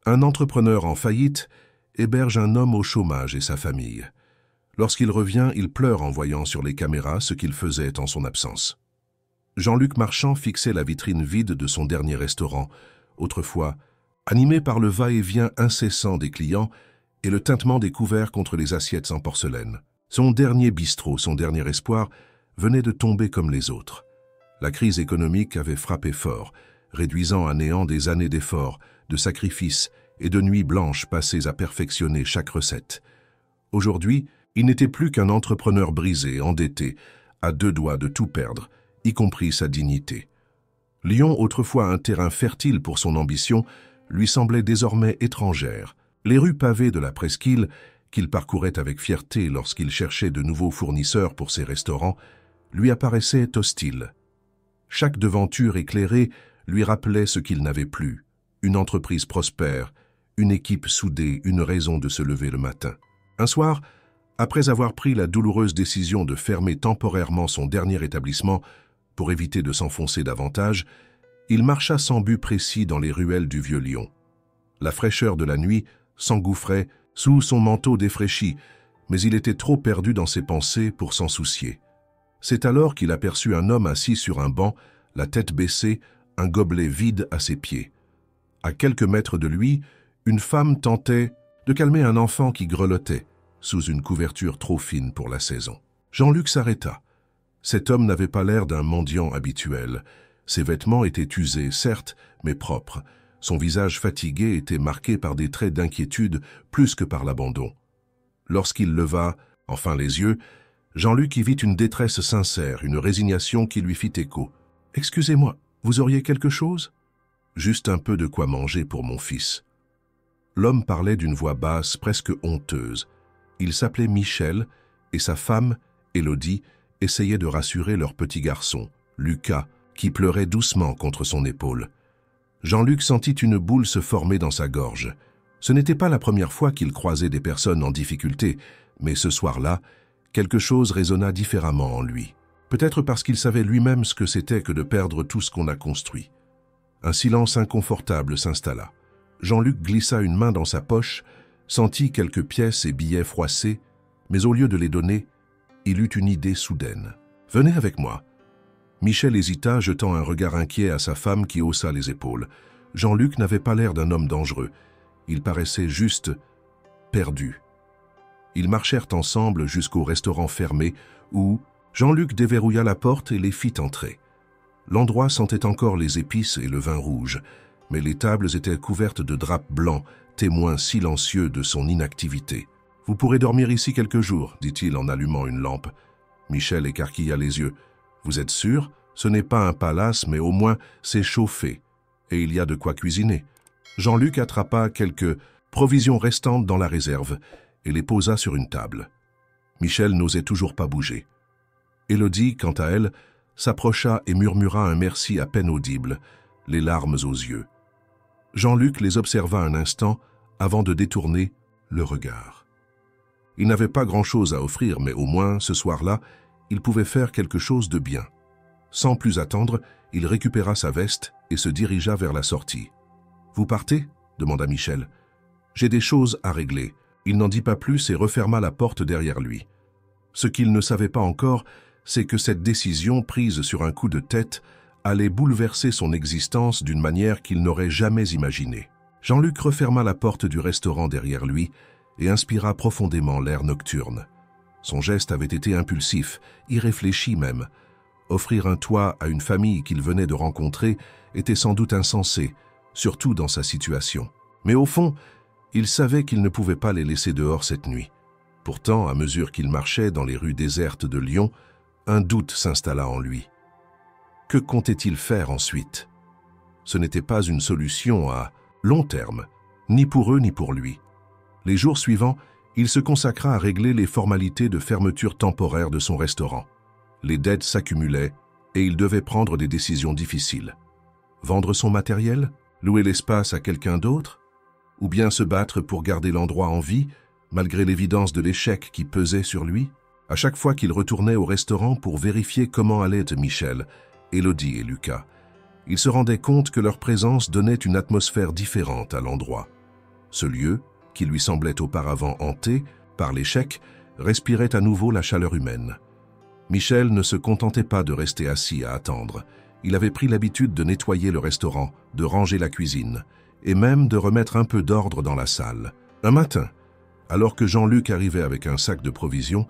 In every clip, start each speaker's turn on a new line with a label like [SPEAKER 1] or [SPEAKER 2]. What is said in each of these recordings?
[SPEAKER 1] Un entrepreneur en faillite héberge un homme au chômage et sa famille. Lorsqu'il revient, il pleure en voyant sur les caméras ce qu'il faisait en son absence. Jean-Luc Marchand fixait la vitrine vide de son dernier restaurant, autrefois animé par le va-et-vient incessant des clients et le tintement des couverts contre les assiettes en porcelaine. Son dernier bistrot, son dernier espoir, venait de tomber comme les autres. La crise économique avait frappé fort, réduisant à néant des années d'efforts, de sacrifices et de nuits blanches passées à perfectionner chaque recette. Aujourd'hui, il n'était plus qu'un entrepreneur brisé, endetté, à deux doigts de tout perdre, y compris sa dignité. Lyon, autrefois un terrain fertile pour son ambition, lui semblait désormais étrangère. Les rues pavées de la presqu'île, qu'il parcourait avec fierté lorsqu'il cherchait de nouveaux fournisseurs pour ses restaurants, lui apparaissaient hostiles. Chaque devanture éclairée lui rappelait ce qu'il n'avait plus, une entreprise prospère, une équipe soudée, une raison de se lever le matin. Un soir, après avoir pris la douloureuse décision de fermer temporairement son dernier établissement pour éviter de s'enfoncer davantage, il marcha sans but précis dans les ruelles du vieux Lyon. La fraîcheur de la nuit s'engouffrait sous son manteau défraîchi, mais il était trop perdu dans ses pensées pour s'en soucier. C'est alors qu'il aperçut un homme assis sur un banc, la tête baissée, un gobelet vide à ses pieds. À quelques mètres de lui, une femme tentait de calmer un enfant qui grelottait, sous une couverture trop fine pour la saison. Jean-Luc s'arrêta. Cet homme n'avait pas l'air d'un mendiant habituel. Ses vêtements étaient usés, certes, mais propres. Son visage fatigué était marqué par des traits d'inquiétude plus que par l'abandon. Lorsqu'il leva, enfin les yeux, Jean-Luc y vit une détresse sincère, une résignation qui lui fit écho. « Excusez-moi, vous auriez quelque chose ?»« Juste un peu de quoi manger pour mon fils. » L'homme parlait d'une voix basse, presque honteuse. Il s'appelait Michel, et sa femme, Élodie, essayait de rassurer leur petit garçon, Lucas, qui pleurait doucement contre son épaule. Jean-Luc sentit une boule se former dans sa gorge. Ce n'était pas la première fois qu'il croisait des personnes en difficulté, mais ce soir-là, quelque chose résonna différemment en lui. Peut-être parce qu'il savait lui-même ce que c'était que de perdre tout ce qu'on a construit. Un silence inconfortable s'installa. Jean-Luc glissa une main dans sa poche, sentit quelques pièces et billets froissés, mais au lieu de les donner, il eut une idée soudaine. « Venez avec moi. » Michel hésita, jetant un regard inquiet à sa femme qui haussa les épaules. Jean-Luc n'avait pas l'air d'un homme dangereux. Il paraissait juste perdu. Ils marchèrent ensemble jusqu'au restaurant fermé où Jean-Luc déverrouilla la porte et les fit entrer. L'endroit sentait encore les épices et le vin rouge, mais les tables étaient couvertes de draps blancs, témoins silencieux de son inactivité. « Vous pourrez dormir ici quelques jours, dit-il en allumant une lampe. Michel écarquilla les yeux. « Vous êtes sûr? Ce n'est pas un palace, mais au moins c'est chauffé, et il y a de quoi cuisiner. » Jean-Luc attrapa quelques provisions restantes dans la réserve et les posa sur une table. Michel n'osait toujours pas bouger. Élodie, quant à elle, s'approcha et murmura un merci à peine audible, les larmes aux yeux. Jean-Luc les observa un instant avant de détourner le regard. Il n'avait pas grand-chose à offrir, mais au moins, ce soir-là, il pouvait faire quelque chose de bien. Sans plus attendre, il récupéra sa veste et se dirigea vers la sortie. « Vous partez ?» demanda Michel. « J'ai des choses à régler. » Il n'en dit pas plus et referma la porte derrière lui. Ce qu'il ne savait pas encore, c'est que cette décision, prise sur un coup de tête, allait bouleverser son existence d'une manière qu'il n'aurait jamais imaginée. Jean-Luc referma la porte du restaurant derrière lui et inspira profondément l'air nocturne. Son geste avait été impulsif, irréfléchi même. Offrir un toit à une famille qu'il venait de rencontrer était sans doute insensé, surtout dans sa situation. Mais au fond, il savait qu'il ne pouvait pas les laisser dehors cette nuit. Pourtant, à mesure qu'il marchait dans les rues désertes de Lyon, un doute s'installa en lui. Que comptait-il faire ensuite? Ce n'était pas une solution à long terme, ni pour eux ni pour lui. Les jours suivants, il se consacra à régler les formalités de fermeture temporaire de son restaurant. Les dettes s'accumulaient et il devait prendre des décisions difficiles. Vendre son matériel? Louer l'espace à quelqu'un d'autre? Ou bien se battre pour garder l'endroit en vie, malgré l'évidence de l'échec qui pesait sur lui? À chaque fois qu'il retournait au restaurant pour vérifier comment allaient Michel, Élodie et Lucas, il se rendait compte que leur présence donnait une atmosphère différente à l'endroit. Ce lieu, qui lui semblait auparavant hanté par l'échec, respirait à nouveau la chaleur humaine. Michel ne se contentait pas de rester assis à attendre. Il avait pris l'habitude de nettoyer le restaurant, de ranger la cuisine, et même de remettre un peu d'ordre dans la salle. Un matin, alors que Jean-Luc arrivait avec un sac de provisions,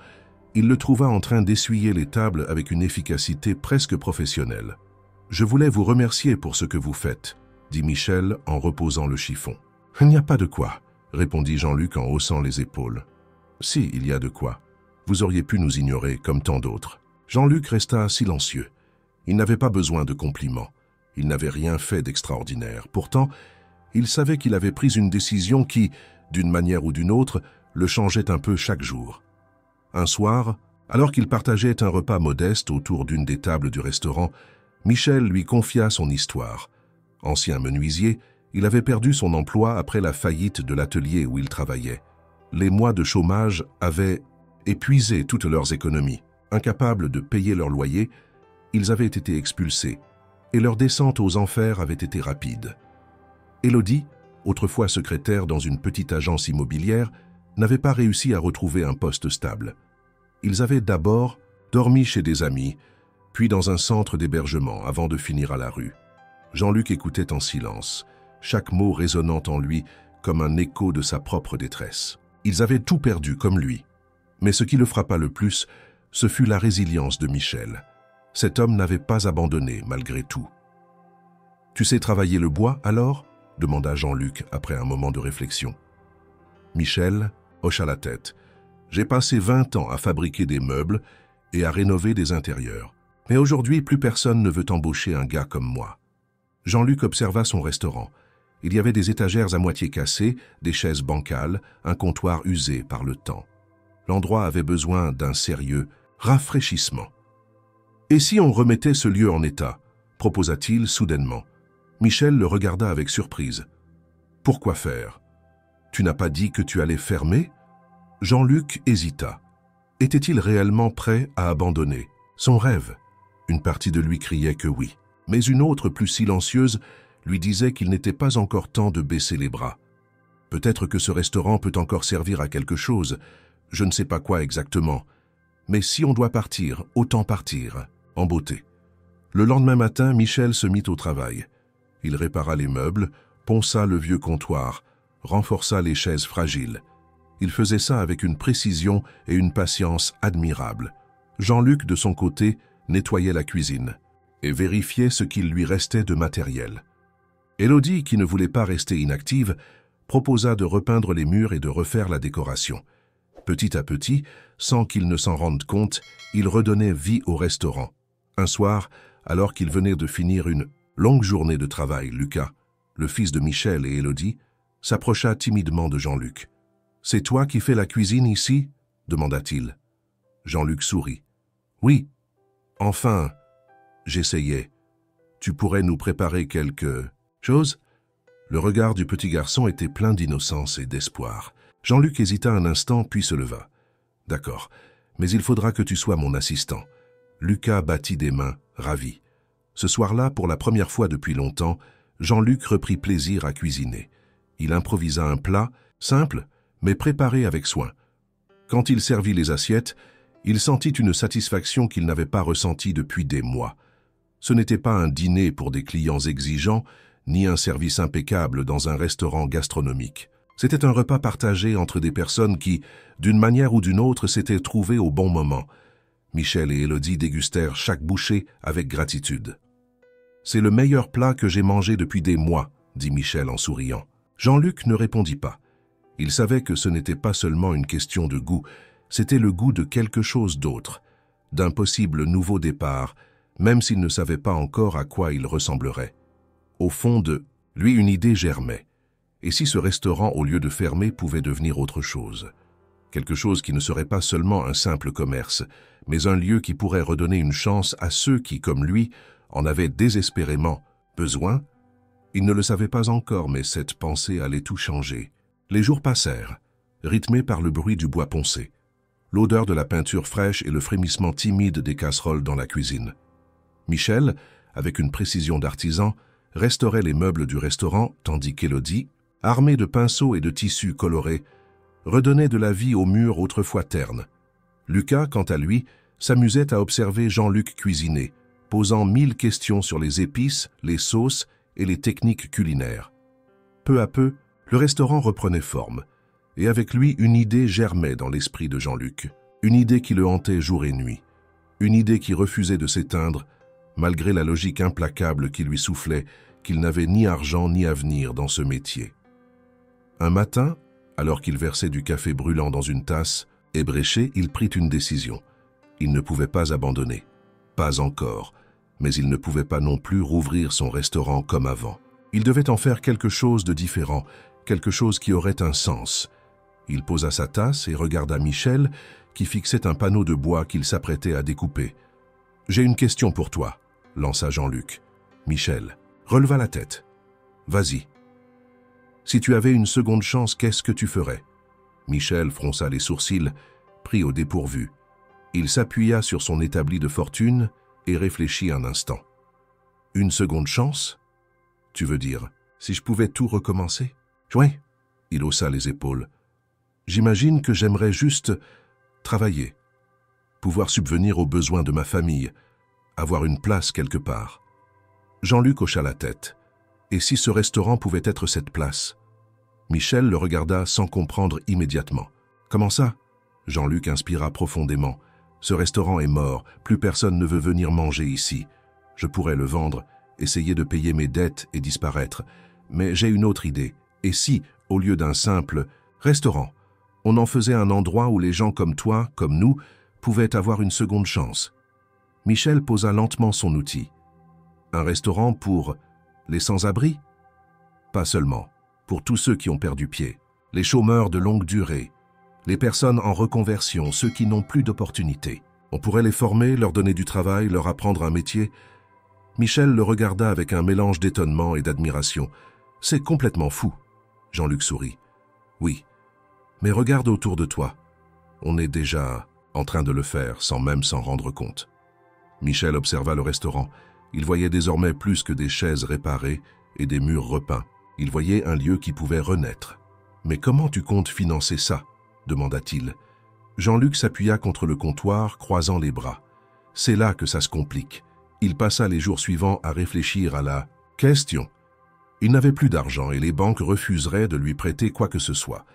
[SPEAKER 1] il le trouva en train d'essuyer les tables avec une efficacité presque professionnelle. « Je voulais vous remercier pour ce que vous faites », dit Michel en reposant le chiffon. « Il n'y a pas de quoi », répondit Jean-Luc en haussant les épaules. « Si, il y a de quoi. Vous auriez pu nous ignorer comme tant d'autres. » Jean-Luc resta silencieux. Il n'avait pas besoin de compliments. Il n'avait rien fait d'extraordinaire. Pourtant, il savait qu'il avait pris une décision qui, d'une manière ou d'une autre, le changeait un peu chaque jour. Un soir, alors qu'il partageait un repas modeste autour d'une des tables du restaurant, Michel lui confia son histoire. Ancien menuisier, il avait perdu son emploi après la faillite de l'atelier où il travaillait. Les mois de chômage avaient épuisé toutes leurs économies. Incapables de payer leur loyer, ils avaient été expulsés, et leur descente aux enfers avait été rapide. Élodie, autrefois secrétaire dans une petite agence immobilière, n'avait pas réussi à retrouver un poste stable. Ils avaient d'abord dormi chez des amis, puis dans un centre d'hébergement avant de finir à la rue. Jean-Luc écoutait en silence, chaque mot résonnant en lui comme un écho de sa propre détresse. Ils avaient tout perdu comme lui. Mais ce qui le frappa le plus, ce fut la résilience de Michel. Cet homme n'avait pas abandonné malgré tout. « Tu sais travailler le bois alors ?» demanda Jean-Luc après un moment de réflexion. Michel hocha la tête. « J'ai passé 20 ans à fabriquer des meubles et à rénover des intérieurs. Mais aujourd'hui, plus personne ne veut embaucher un gars comme moi. » Jean-Luc observa son restaurant. Il y avait des étagères à moitié cassées, des chaises bancales, un comptoir usé par le temps. L'endroit avait besoin d'un sérieux rafraîchissement. « Et si on remettait ce lieu en état ?» proposa-t-il soudainement. Michel le regarda avec surprise. « Pourquoi faire? Tu n'as pas dit que tu allais fermer ?» Jean-Luc hésita. Était-il réellement prêt à abandonner son rêve? Une partie de lui criait que oui, mais une autre, plus silencieuse, lui disait qu'il n'était pas encore temps de baisser les bras. Peut-être que ce restaurant peut encore servir à quelque chose, je ne sais pas quoi exactement, mais si on doit partir, autant partir, en beauté. Le lendemain matin, Michel se mit au travail. Il répara les meubles, ponça le vieux comptoir, renforça les chaises fragiles. Il faisait ça avec une précision et une patience admirables. Jean-Luc, de son côté, nettoyait la cuisine et vérifiait ce qu'il lui restait de matériel. Élodie, qui ne voulait pas rester inactive, proposa de repeindre les murs et de refaire la décoration. Petit à petit, sans qu'il ne s'en rende compte, il redonnait vie au restaurant. Un soir, alors qu'il venait de finir une longue journée de travail, Lucas, le fils de Michel et Élodie, s'approcha timidement de Jean-Luc. « C'est toi qui fais la cuisine ici ?» demanda-t-il. Jean-Luc sourit. « Oui. Enfin, j'essayais. Tu pourrais nous préparer quelque chose ?» Le regard du petit garçon était plein d'innocence et d'espoir. Jean-Luc hésita un instant, puis se leva. « D'accord, mais il faudra que tu sois mon assistant. » Lucas battit des mains, ravi. Ce soir-là, pour la première fois depuis longtemps, Jean-Luc reprit plaisir à cuisiner. Il improvisa un plat, simple, mais préparé avec soin. Quand il servit les assiettes, il sentit une satisfaction qu'il n'avait pas ressentie depuis des mois. Ce n'était pas un dîner pour des clients exigeants, ni un service impeccable dans un restaurant gastronomique. C'était un repas partagé entre des personnes qui, d'une manière ou d'une autre, s'étaient trouvées au bon moment. Michel et Élodie dégustèrent chaque bouchée avec gratitude. « C'est le meilleur plat que j'ai mangé depuis des mois », dit Michel en souriant. Jean-Luc ne répondit pas. Il savait que ce n'était pas seulement une question de goût, c'était le goût de quelque chose d'autre, d'un possible nouveau départ, même s'il ne savait pas encore à quoi il ressemblerait. Au fond de lui, une idée germait. Et si ce restaurant, au lieu de fermer, pouvait devenir autre chose? Quelque chose qui ne serait pas seulement un simple commerce, mais un lieu qui pourrait redonner une chance à ceux qui, comme lui, en avaient désespérément besoin? Il ne le savait pas encore, mais cette pensée allait tout changer. Les jours passèrent, rythmés par le bruit du bois poncé, l'odeur de la peinture fraîche et le frémissement timide des casseroles dans la cuisine. Michel, avec une précision d'artisan, restaurait les meubles du restaurant, tandis qu'Élodie armés de pinceaux et de tissus colorés, redonnaient de la vie aux murs autrefois ternes. Lucas, quant à lui, s'amusait à observer Jean-Luc cuisiner, posant 1000 questions sur les épices, les sauces et les techniques culinaires. Peu à peu, le restaurant reprenait forme, et avec lui une idée germait dans l'esprit de Jean-Luc, une idée qui le hantait jour et nuit, une idée qui refusait de s'éteindre, malgré la logique implacable qui lui soufflait qu'il n'avait ni argent ni avenir dans ce métier. Un matin, alors qu'il versait du café brûlant dans une tasse, ébréché, il prit une décision. Il ne pouvait pas abandonner. Pas encore, mais il ne pouvait pas non plus rouvrir son restaurant comme avant. Il devait en faire quelque chose de différent, quelque chose qui aurait un sens. Il posa sa tasse et regarda Michel, qui fixait un panneau de bois qu'il s'apprêtait à découper. « J'ai une question pour toi », lança Jean-Luc. Michel releva la tête. « Vas-y. Si tu avais une seconde chance, qu'est-ce que tu ferais ?» Michel fronça les sourcils, pris au dépourvu. Il s'appuya sur son établi de fortune et réfléchit un instant. « Une seconde chance ? Tu veux dire, si je pouvais tout recommencer ? » « Oui. » Il haussa les épaules. « J'imagine que j'aimerais juste travailler, pouvoir subvenir aux besoins de ma famille, avoir une place quelque part. » Jean-Luc hocha la tête. Et si ce restaurant pouvait être cette place ? Michel le regarda sans comprendre immédiatement. « Comment ça ?» Jean-Luc inspira profondément. « Ce restaurant est mort, plus personne ne veut venir manger ici. Je pourrais le vendre, essayer de payer mes dettes et disparaître. Mais j'ai une autre idée. Et si, au lieu d'un simple restaurant, on en faisait un endroit où les gens comme toi, comme nous, pouvaient avoir une seconde chance ?» Michel posa lentement son outil. « Un restaurant pour les sans-abri ? Pas seulement. Pour tous ceux qui ont perdu pied, les chômeurs de longue durée, les personnes en reconversion, ceux qui n'ont plus d'opportunités. On pourrait les former, leur donner du travail, leur apprendre un métier. » Michel le regarda avec un mélange d'étonnement et d'admiration. « C'est complètement fou. » Jean-Luc sourit. « Oui, mais regarde autour de toi. On est déjà en train de le faire sans même s'en rendre compte. » Michel observa le restaurant. Il voyait désormais plus que des chaises réparées et des murs repeints. Il voyait un lieu qui pouvait renaître. « Mais comment tu comptes financer ça ?» demanda-t-il. Jean-Luc s'appuya contre le comptoir, croisant les bras. C'est là que ça se complique. Il passa les jours suivants à réfléchir à la question. Il n'avait plus d'argent et les banques refuseraient de lui prêter quoi que ce soit.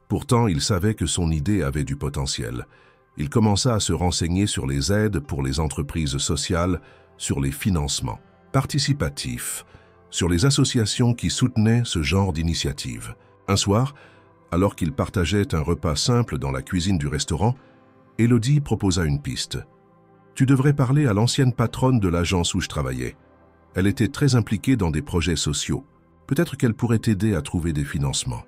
[SPEAKER 1] Pourtant, il savait que son idée avait du potentiel. Il commença à se renseigner sur les aides pour les entreprises sociales, sur les financements participatifs, sur les associations qui soutenaient ce genre d'initiative. Un soir, alors qu'il partageait un repas simple dans la cuisine du restaurant, Élodie proposa une piste. « Tu devrais parler à l'ancienne patronne de l'agence où je travaillais. Elle était très impliquée dans des projets sociaux. Peut-être qu'elle pourrait t'aider à trouver des financements. »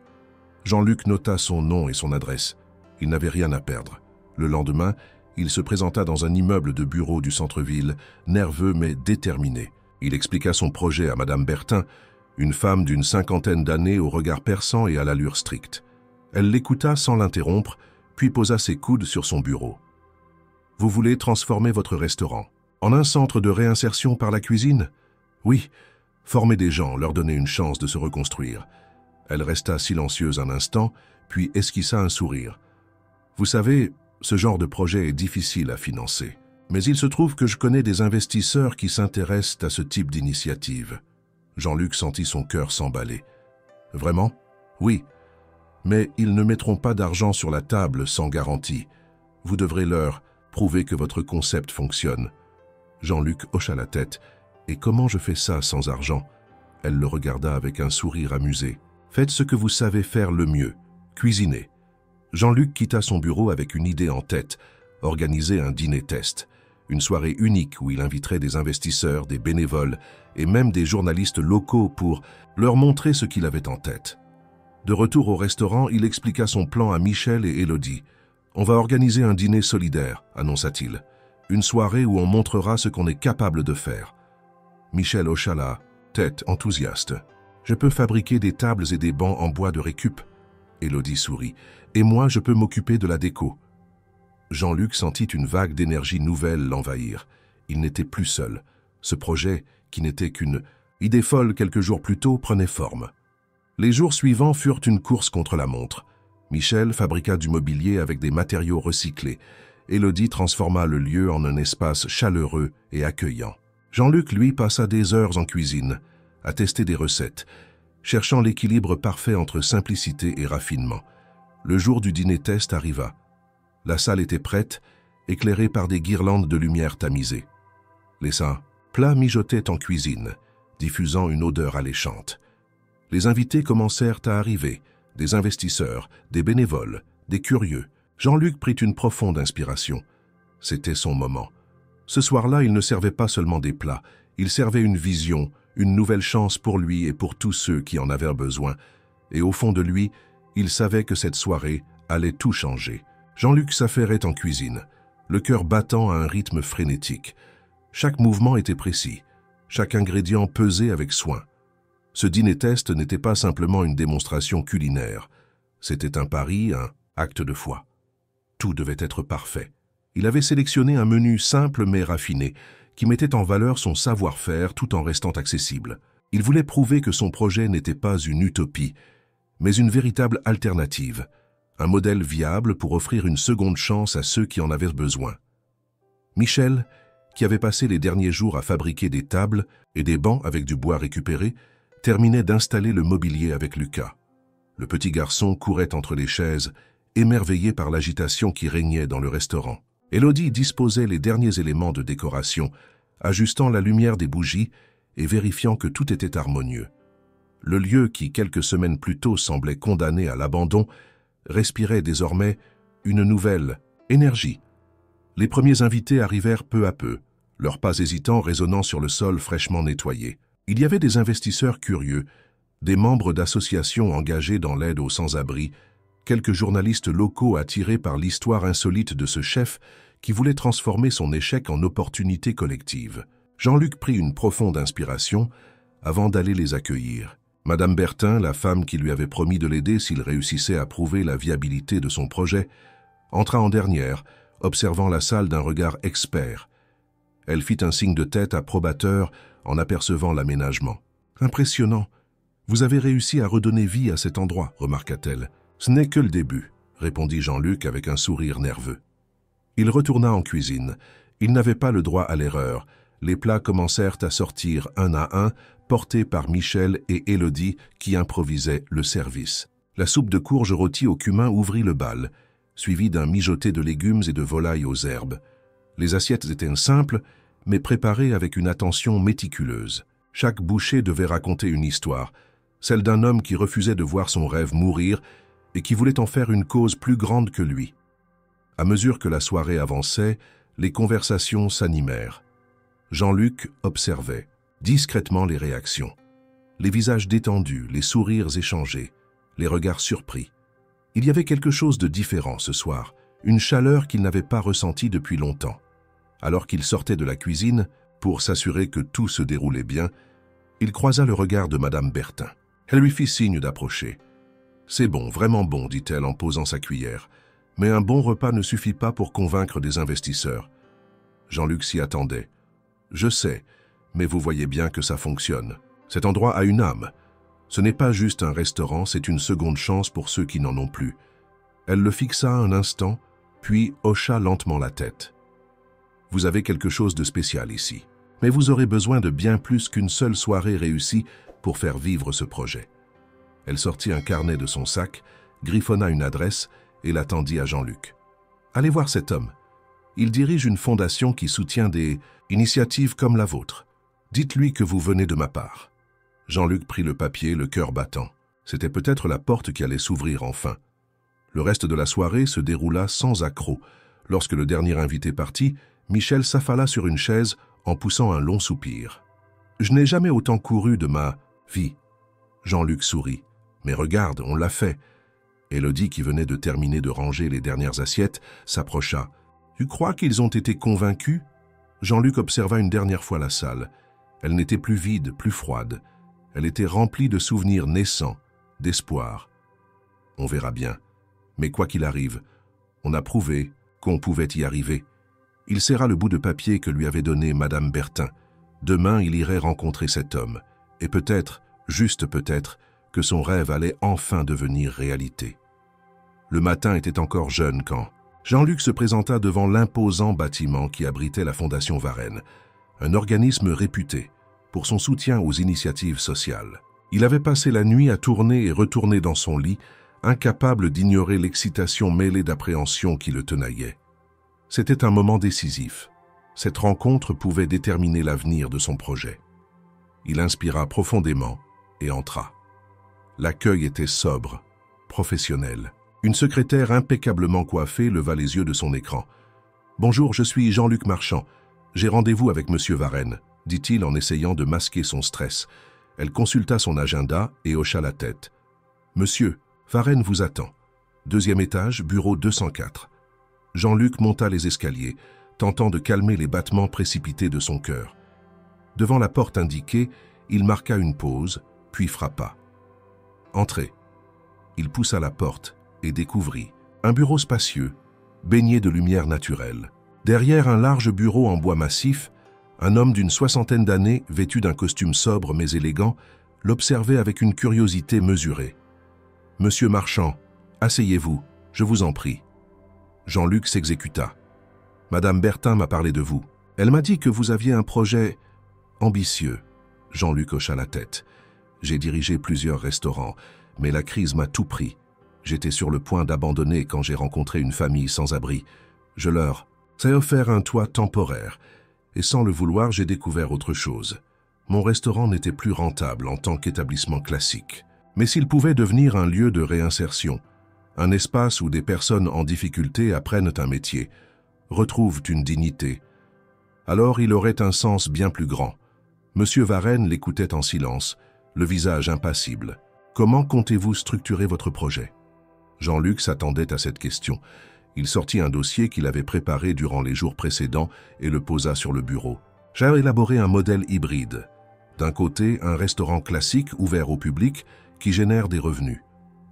[SPEAKER 1] Jean-Luc nota son nom et son adresse. Il n'avait rien à perdre. Le lendemain, il se présenta dans un immeuble de bureau du centre-ville, nerveux mais déterminé. Il expliqua son projet à Madame Bertin, une femme d'une 50aine d'années au regard perçant et à l'allure stricte. Elle l'écouta sans l'interrompre, puis posa ses coudes sur son bureau. « Vous voulez transformer votre restaurant en un centre de réinsertion par la cuisine ? Oui, former des gens, leur donner une chance de se reconstruire. » Elle resta silencieuse un instant, puis esquissa un sourire. « Vous savez, ce genre de projet est difficile à financer. Mais il se trouve que je connais des investisseurs qui s'intéressent à ce type d'initiative. » Jean-Luc sentit son cœur s'emballer. « Vraiment ? Oui. Mais ils ne mettront pas d'argent sur la table sans garantie. Vous devrez leur prouver que votre concept fonctionne. » Jean-Luc hocha la tête. « Et comment je fais ça sans argent ?» Elle le regarda avec un sourire amusé. « Faites ce que vous savez faire le mieux. Cuisinez. » Jean-Luc quitta son bureau avec une idée en tête, organiser un dîner test. Une soirée unique où il inviterait des investisseurs, des bénévoles et même des journalistes locaux pour leur montrer ce qu'il avait en tête. De retour au restaurant, il expliqua son plan à Michel et Élodie. « On va organiser un dîner solidaire », annonça-t-il. « Une soirée où on montrera ce qu'on est capable de faire. » Michel hocha la tête enthousiaste. « Je peux fabriquer des tables et des bancs en bois de récup. » Élodie sourit. « Et moi, je peux m'occuper de la déco. » Jean-Luc sentit une vague d'énergie nouvelle l'envahir. Il n'était plus seul. Ce projet, qui n'était qu'une idée folle quelques jours plus tôt, prenait forme. Les jours suivants furent une course contre la montre. Michel fabriqua du mobilier avec des matériaux recyclés. Élodie transforma le lieu en un espace chaleureux et accueillant. Jean-Luc, lui, passa des heures en cuisine, à tester des recettes, cherchant l'équilibre parfait entre simplicité et raffinement. Le jour du dîner test arriva. La salle était prête, éclairée par des guirlandes de lumière tamisées. Les plats mijotaient en cuisine, diffusant une odeur alléchante. Les invités commencèrent à arriver, des investisseurs, des bénévoles, des curieux. Jean-Luc prit une profonde inspiration. C'était son moment. Ce soir-là, il ne servait pas seulement des plats, il servait une vision, une nouvelle chance pour lui et pour tous ceux qui en avaient besoin. Et au fond de lui, il savait que cette soirée allait tout changer. Jean-Luc s'affairait en cuisine, le cœur battant à un rythme frénétique. Chaque mouvement était précis, chaque ingrédient pesé avec soin. Ce dîner test n'était pas simplement une démonstration culinaire. C'était un pari, un acte de foi. Tout devait être parfait. Il avait sélectionné un menu simple mais raffiné, qui mettait en valeur son savoir-faire tout en restant accessible. Il voulait prouver que son projet n'était pas une utopie, mais une véritable alternative, un modèle viable pour offrir une seconde chance à ceux qui en avaient besoin. Michel, qui avait passé les derniers jours à fabriquer des tables et des bancs avec du bois récupéré, terminait d'installer le mobilier avec Lucas. Le petit garçon courait entre les chaises, émerveillé par l'agitation qui régnait dans le restaurant. Élodie disposait les derniers éléments de décoration, ajustant la lumière des bougies et vérifiant que tout était harmonieux. Le lieu qui, quelques semaines plus tôt, semblait condamné à l'abandon, respirait désormais une nouvelle énergie. Les premiers invités arrivèrent peu à peu, leurs pas hésitants résonnant sur le sol fraîchement nettoyé. Il y avait des investisseurs curieux, des membres d'associations engagés dans l'aide aux sans-abri, quelques journalistes locaux attirés par l'histoire insolite de ce chef qui voulait transformer son échec en opportunité collective. Jean-Luc prit une profonde inspiration avant d'aller les accueillir. Madame Bertin, la femme qui lui avait promis de l'aider s'il réussissait à prouver la viabilité de son projet, entra en dernière, observant la salle d'un regard expert. Elle fit un signe de tête approbateur en apercevant l'aménagement. « Impressionnant. Vous avez réussi à redonner vie à cet endroit, remarqua-t-elle. « Ce n'est que le début, répondit Jean-Luc avec un sourire nerveux. Il retourna en cuisine. Il n'avait pas le droit à l'erreur. Les plats commencèrent à sortir un à un, portés par Michel et Élodie qui improvisaient le service. La soupe de courge rôtie au cumin ouvrit le bal, suivie d'un mijoté de légumes et de volailles aux herbes. Les assiettes étaient simples, mais préparées avec une attention méticuleuse. Chaque bouchée devait raconter une histoire, celle d'un homme qui refusait de voir son rêve mourir et qui voulait en faire une cause plus grande que lui. À mesure que la soirée avançait, les conversations s'animèrent. Jean-Luc observait, discrètement les réactions. Les visages détendus, les sourires échangés, les regards surpris. Il y avait quelque chose de différent ce soir, une chaleur qu'il n'avait pas ressentie depuis longtemps. Alors qu'il sortait de la cuisine, pour s'assurer que tout se déroulait bien, il croisa le regard de Madame Bertin. Elle lui fit signe d'approcher. « C'est bon, vraiment bon, dit-elle en posant sa cuillère. Mais un bon repas ne suffit pas pour convaincre des investisseurs. » Jean-Luc s'y attendait. « Je sais, mais vous voyez bien que ça fonctionne. Cet endroit a une âme. Ce n'est pas juste un restaurant, c'est une seconde chance pour ceux qui n'en ont plus. » Elle le fixa un instant, puis hocha lentement la tête. « Vous avez quelque chose de spécial ici. Mais vous aurez besoin de bien plus qu'une seule soirée réussie pour faire vivre ce projet. » Elle sortit un carnet de son sac, griffonna une adresse et la tendit à Jean-Luc. « Allez voir cet homme. Il dirige une fondation qui soutient des initiatives comme la vôtre. Dites-lui que vous venez de ma part. » Jean-Luc prit le papier, le cœur battant. C'était peut-être la porte qui allait s'ouvrir enfin. Le reste de la soirée se déroula sans accroc. Lorsque le dernier invité partit, Michel s'affala sur une chaise en poussant un long soupir. « Je n'ai jamais autant couru de ma vie. » Jean-Luc sourit. « Mais regarde, on l'a fait. » Élodie, qui venait de terminer de ranger les dernières assiettes, s'approcha. « Tu crois qu'ils ont été convaincus ?» Jean-Luc observa une dernière fois la salle. Elle n'était plus vide, plus froide. Elle était remplie de souvenirs naissants, d'espoir. On verra bien. Mais quoi qu'il arrive, on a prouvé qu'on pouvait y arriver. Il serra le bout de papier que lui avait donné Madame Bertin. Demain, il irait rencontrer cet homme. Et peut-être, juste peut-être, que son rêve allait enfin devenir réalité. Le matin était encore jeune quand Jean-Luc se présenta devant l'imposant bâtiment qui abritait la Fondation Varenne, un organisme réputé pour son soutien aux initiatives sociales. Il avait passé la nuit à tourner et retourner dans son lit, incapable d'ignorer l'excitation mêlée d'appréhension qui le tenaillait. C'était un moment décisif. Cette rencontre pouvait déterminer l'avenir de son projet. Il inspira profondément et entra. L'accueil était sobre, professionnel. Une secrétaire impeccablement coiffée leva les yeux de son écran. « Bonjour, je suis Jean-Luc Marchand. J'ai rendez-vous avec Monsieur Varenne », dit-il en essayant de masquer son stress. Elle consulta son agenda et hocha la tête. « Monsieur, Varenne vous attend. 2e étage, bureau 204. » Jean-Luc monta les escaliers, tentant de calmer les battements précipités de son cœur. Devant la porte indiquée, il marqua une pause, puis frappa. « Entrez ». Il poussa la porte et découvrit un bureau spacieux, baigné de lumière naturelle. Derrière un large bureau en bois massif, un homme d'une 60aine d'années, vêtu d'un costume sobre mais élégant, l'observait avec une curiosité mesurée. « Monsieur Marchand, asseyez-vous, je vous en prie. » Jean-Luc s'exécuta. « Madame Bertin m'a parlé de vous. Elle m'a dit que vous aviez un projet ambitieux. » Jean-Luc hocha la tête. « J'ai dirigé plusieurs restaurants, mais la crise m'a tout pris. J'étais sur le point d'abandonner quand j'ai rencontré une famille sans abri. Je leur ai offert un toit temporaire, et sans le vouloir, j'ai découvert autre chose. Mon restaurant n'était plus rentable en tant qu'établissement classique. Mais s'il pouvait devenir un lieu de réinsertion, un espace où des personnes en difficulté apprennent un métier, retrouvent une dignité, alors il aurait un sens bien plus grand. » Monsieur Varenne l'écoutait en silence, le visage impassible. « Comment comptez-vous structurer votre projet ?» Jean-Luc s'attendait à cette question. Il sortit un dossier qu'il avait préparé durant les jours précédents et le posa sur le bureau. « J'ai élaboré un modèle hybride. D'un côté, un restaurant classique ouvert au public qui génère des revenus.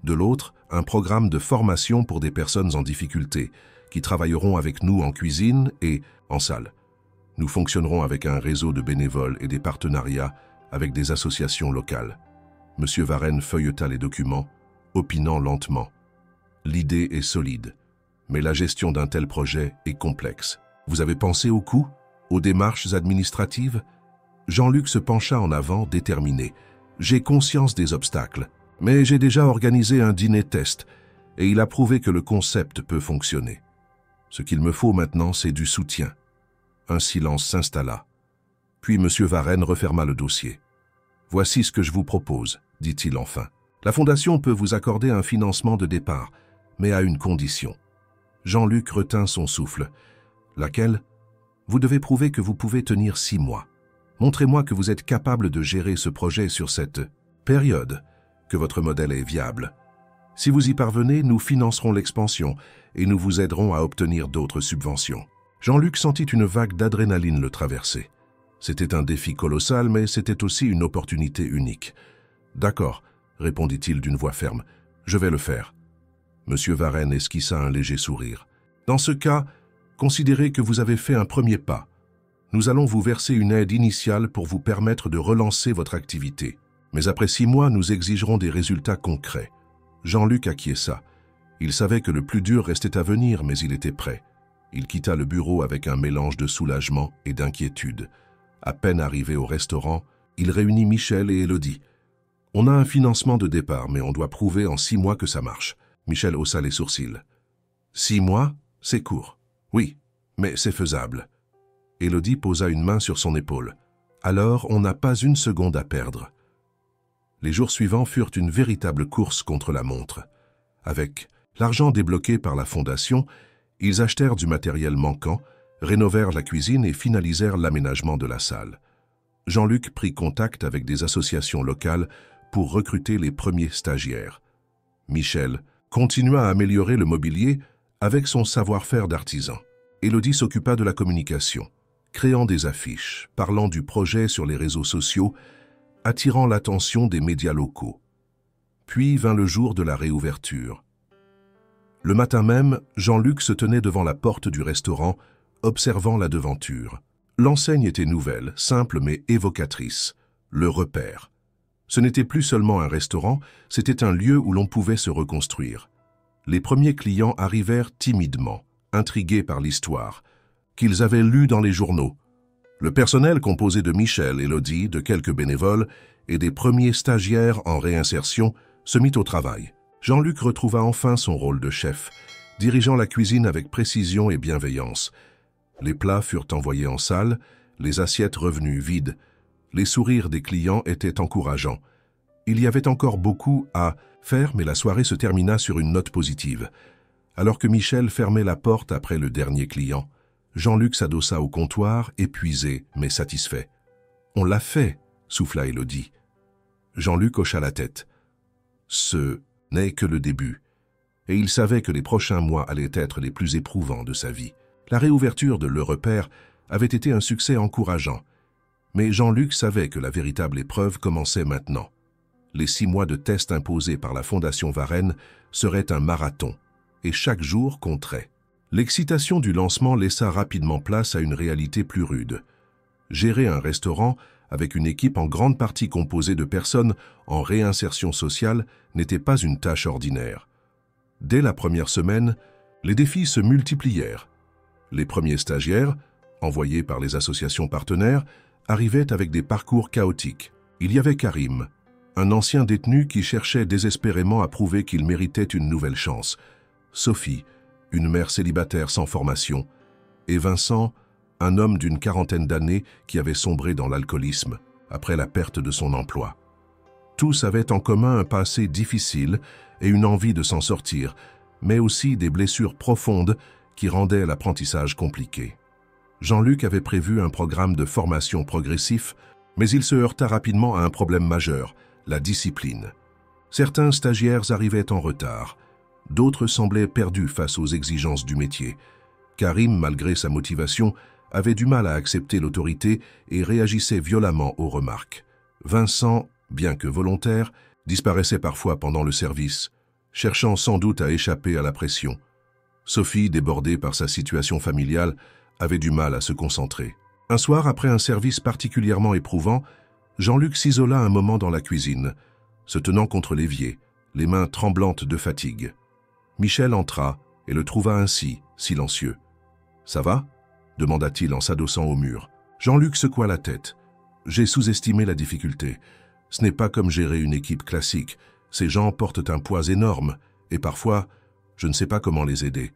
[SPEAKER 1] De l'autre, un programme de formation pour des personnes en difficulté qui travailleront avec nous en cuisine et en salle. Nous fonctionnerons avec un réseau de bénévoles et des partenariats avec des associations locales. » Monsieur Varenne feuilleta les documents, opinant lentement. L'idée est solide, mais la gestion d'un tel projet est complexe. Vous avez pensé aux coûts, aux démarches administratives? Jean-Luc se pencha en avant, déterminé. J'ai conscience des obstacles, mais j'ai déjà organisé un dîner test et il a prouvé que le concept peut fonctionner. Ce qu'il me faut maintenant, c'est du soutien. Un silence s'installa. Puis M. Varenne referma le dossier. « Voici ce que je vous propose, » dit-il enfin. « La Fondation peut vous accorder un financement de départ, mais à une condition. » Jean-Luc retint son souffle. « Laquelle ? Vous devez prouver que vous pouvez tenir 6 mois. Montrez-moi que vous êtes capable de gérer ce projet sur cette période, que votre modèle est viable. Si vous y parvenez, nous financerons l'expansion et nous vous aiderons à obtenir d'autres subventions. » Jean-Luc sentit une vague d'adrénaline le traverser. C'était un défi colossal, mais c'était aussi une opportunité unique. « D'accord, » répondit-il d'une voix ferme, « je vais le faire. » Monsieur Varenne esquissa un léger sourire. « Dans ce cas, considérez que vous avez fait un premier pas. Nous allons vous verser une aide initiale pour vous permettre de relancer votre activité. Mais après 6 mois, nous exigerons des résultats concrets. » Jean-Luc acquiesça. Il savait que le plus dur restait à venir, mais il était prêt. Il quitta le bureau avec un mélange de soulagement et d'inquiétude. À peine arrivé au restaurant, il réunit Michel et Élodie. « On a un financement de départ, mais on doit prouver en 6 mois que ça marche. » Michel haussa les sourcils. « 6 mois, c'est court. Oui, mais c'est faisable. » Élodie posa une main sur son épaule. « Alors, on n'a pas une seconde à perdre. » Les jours suivants furent une véritable course contre la montre. Avec l'argent débloqué par la Fondation, ils achetèrent du matériel manquant, rénovèrent la cuisine et finalisèrent l'aménagement de la salle. Jean-Luc prit contact avec des associations locales pour recruter les premiers stagiaires. Michel continua à améliorer le mobilier avec son savoir-faire d'artisan. Élodie s'occupa de la communication, créant des affiches, parlant du projet sur les réseaux sociaux, attirant l'attention des médias locaux. Puis vint le jour de la réouverture. Le matin même, Jean-Luc se tenait devant la porte du restaurant, observant la devanture. L'enseigne était nouvelle, simple mais évocatrice, le repère. Ce n'était plus seulement un restaurant, c'était un lieu où l'on pouvait se reconstruire. Les premiers clients arrivèrent timidement, intrigués par l'histoire, qu'ils avaient lue dans les journaux. Le personnel composé de Michel, Élodie, de quelques bénévoles et des premiers stagiaires en réinsertion se mit au travail. Jean-Luc retrouva enfin son rôle de chef, dirigeant la cuisine avec précision et bienveillance. Les plats furent envoyés en salle, les assiettes revenues vides. Les sourires des clients étaient encourageants. Il y avait encore beaucoup à faire, mais la soirée se termina sur une note positive. Alors que Michel fermait la porte après le dernier client, Jean-Luc s'adossa au comptoir, épuisé mais satisfait. « On l'a fait !» souffla Élodie. Jean-Luc hocha la tête. Ce n'est que le début. Et il savait que les prochains mois allaient être les plus éprouvants de sa vie. La réouverture de Le Repère avait été un succès encourageant. Mais Jean-Luc savait que la véritable épreuve commençait maintenant. Les 6 mois de tests imposés par la Fondation Varenne seraient un marathon, et chaque jour compterait. L'excitation du lancement laissa rapidement place à une réalité plus rude. Gérer un restaurant avec une équipe en grande partie composée de personnes en réinsertion sociale n'était pas une tâche ordinaire. Dès la première semaine, les défis se multiplièrent. Les premiers stagiaires, envoyés par les associations partenaires, arrivaient avec des parcours chaotiques. Il y avait Karim, un ancien détenu qui cherchait désespérément à prouver qu'il méritait une nouvelle chance. Sophie, une mère célibataire sans formation. Et Vincent, un homme d'une quarantaine d'années qui avait sombré dans l'alcoolisme après la perte de son emploi. Tous avaient en commun un passé difficile et une envie de s'en sortir, mais aussi des blessures profondes qui rendaient l'apprentissage compliqué. Jean-Luc avait prévu un programme de formation progressif, mais il se heurta rapidement à un problème majeur, la discipline. Certains stagiaires arrivaient en retard, d'autres semblaient perdus face aux exigences du métier. Karim, malgré sa motivation, avait du mal à accepter l'autorité et réagissait violemment aux remarques. Vincent, bien que volontaire, disparaissait parfois pendant le service, cherchant sans doute à échapper à la pression. Sophie, débordée par sa situation familiale, avait du mal à se concentrer. Un soir, après un service particulièrement éprouvant, Jean-Luc s'isola un moment dans la cuisine, se tenant contre l'évier, les mains tremblantes de fatigue. Michel entra et le trouva ainsi, silencieux. « Ça va ?» demanda-t-il en s'adossant au mur. Jean-Luc secoua la tête. « J'ai sous-estimé la difficulté. Ce n'est pas comme gérer une équipe classique. Ces gens portent un poids énorme, et parfois, je ne sais pas comment les aider. »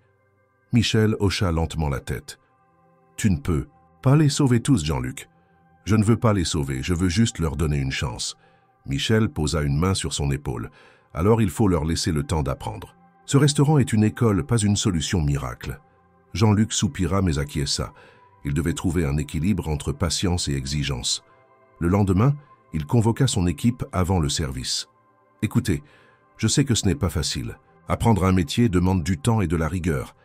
[SPEAKER 1] Michel hocha lentement la tête. « Tu ne peux pas les sauver tous, Jean-Luc. Je ne veux pas les sauver, je veux juste leur donner une chance. » Michel posa une main sur son épaule. « Alors il faut leur laisser le temps d'apprendre. Ce restaurant est une école, pas une solution miracle. » Jean-Luc soupira mais acquiesça. Il devait trouver un équilibre entre patience et exigence. Le lendemain, il convoqua son équipe avant le service. « Écoutez, je sais que ce n'est pas facile. Apprendre un métier demande du temps et de la rigueur.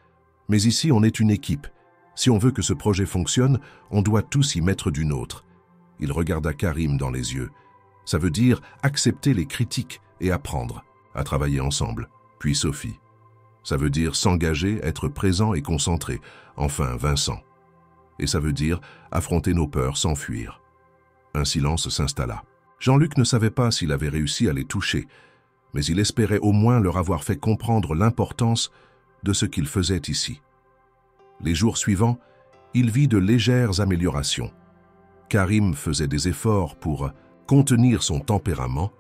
[SPEAKER 1] Mais ici, on est une équipe. Si on veut que ce projet fonctionne, on doit tous y mettre du nôtre. » Il regarda Karim dans les yeux. « Ça veut dire accepter les critiques et apprendre à travailler ensemble. » Puis Sophie. « Ça veut dire s'engager, être présent et concentré. » Enfin, Vincent. « Et ça veut dire affronter nos peurs sans fuir. » Un silence s'installa. Jean-Luc ne savait pas s'il avait réussi à les toucher, mais il espérait au moins leur avoir fait comprendre l'importance de ce qu'il faisait ici. Les jours suivants, il vit de légères améliorations. Karim faisait des efforts pour contenir son tempérament,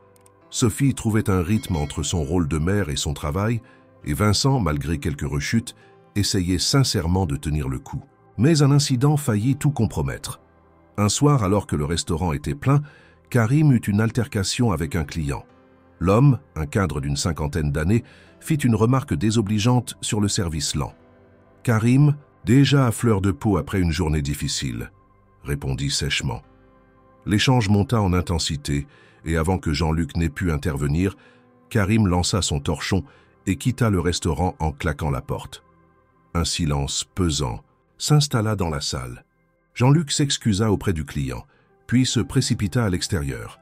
[SPEAKER 1] Sophie trouvait un rythme entre son rôle de mère et son travail, et Vincent, malgré quelques rechutes, essayait sincèrement de tenir le coup. Mais un incident faillit tout compromettre. Un soir, alors que le restaurant était plein, Karim eut une altercation avec un client. L'homme, un cadre d'une 50aine d'années, fit une remarque désobligeante sur le service lent. Karim, déjà à fleur de peau après une journée difficile, répondit sèchement. L'échange monta en intensité, et avant que Jean-Luc n'ait pu intervenir, Karim lança son torchon et quitta le restaurant en claquant la porte. Un silence pesant s'installa dans la salle. Jean-Luc s'excusa auprès du client, puis se précipita à l'extérieur.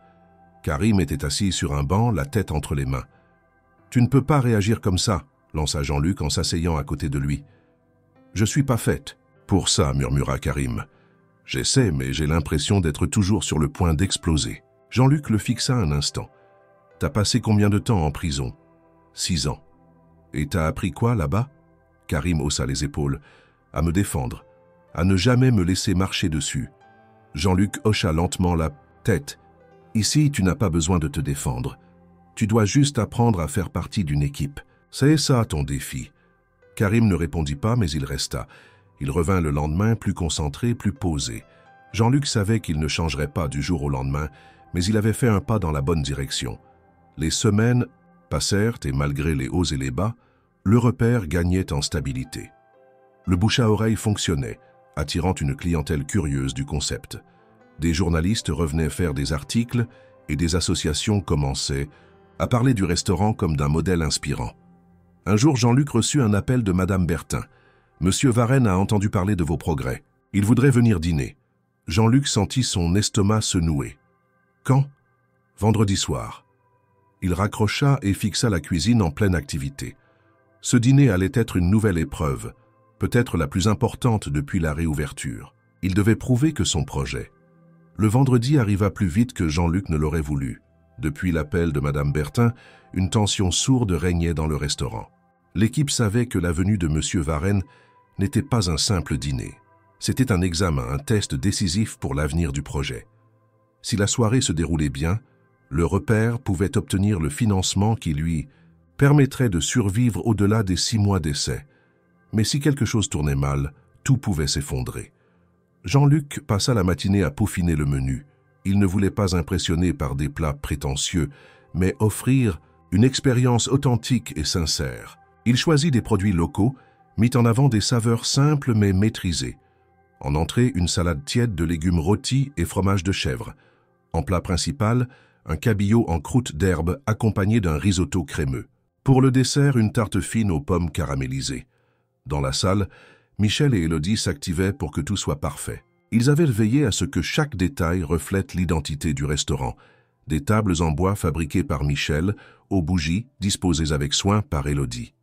[SPEAKER 1] Karim était assis sur un banc, la tête entre les mains. « Tu ne peux pas réagir comme ça », lança Jean-Luc en s'asseyant à côté de lui. « Je suis pas faite. »« Pour ça, » murmura Karim. « J'essaie, mais j'ai l'impression d'être toujours sur le point d'exploser. » Jean-Luc le fixa un instant. « T'as passé combien de temps en prison ?»« 6 ans. »« Et t'as appris quoi là-bas ?» Karim haussa les épaules. « À me défendre, à ne jamais me laisser marcher dessus. » Jean-Luc hocha lentement la tête. « Ici, tu n'as pas besoin de te défendre. Tu dois juste apprendre à faire partie d'une équipe. C'est ça ton défi. » Karim ne répondit pas, mais il resta. Il revint le lendemain plus concentré, plus posé. Jean-Luc savait qu'il ne changerait pas du jour au lendemain, mais il avait fait un pas dans la bonne direction. Les semaines passèrent et malgré les hauts et les bas, le repère gagnait en stabilité. Le bouche à oreille fonctionnait, attirant une clientèle curieuse du concept. Des journalistes revenaient faire des articles et des associations commençaient à parler du restaurant comme d'un modèle inspirant. Un jour, Jean-Luc reçut un appel de Madame Bertin. « Monsieur Varenne a entendu parler de vos progrès. Il voudrait venir dîner. » Jean-Luc sentit son estomac se nouer. « Quand ?»« Vendredi soir. » Il raccrocha et fixa la cuisine en pleine activité. Ce dîner allait être une nouvelle épreuve, peut-être la plus importante depuis la réouverture. Il devait prouver que son projet. Le vendredi arriva plus vite que Jean-Luc ne l'aurait voulu. Depuis l'appel de Madame Bertin, une tension sourde régnait dans le restaurant. L'équipe savait que la venue de Monsieur Varenne n'était pas un simple dîner. C'était un examen, un test décisif pour l'avenir du projet. Si la soirée se déroulait bien, le repère pouvait obtenir le financement qui lui permettrait de survivre au-delà des 6 mois d'essai. Mais si quelque chose tournait mal, tout pouvait s'effondrer. Jean-Luc passa la matinée à peaufiner le menu. Il ne voulait pas impressionner par des plats prétentieux, mais offrir une expérience authentique et sincère. Il choisit des produits locaux, mit en avant des saveurs simples mais maîtrisées. En entrée, une salade tiède de légumes rôtis et fromage de chèvre. En plat principal, un cabillaud en croûte d'herbe accompagné d'un risotto crémeux. Pour le dessert, une tarte fine aux pommes caramélisées. Dans la salle, Michel et Élodie s'activaient pour que tout soit parfait. Ils avaient veillé à ce que chaque détail reflète l'identité du restaurant. Des tables en bois fabriquées par Michel, aux bougies disposées avec soin par Élodie.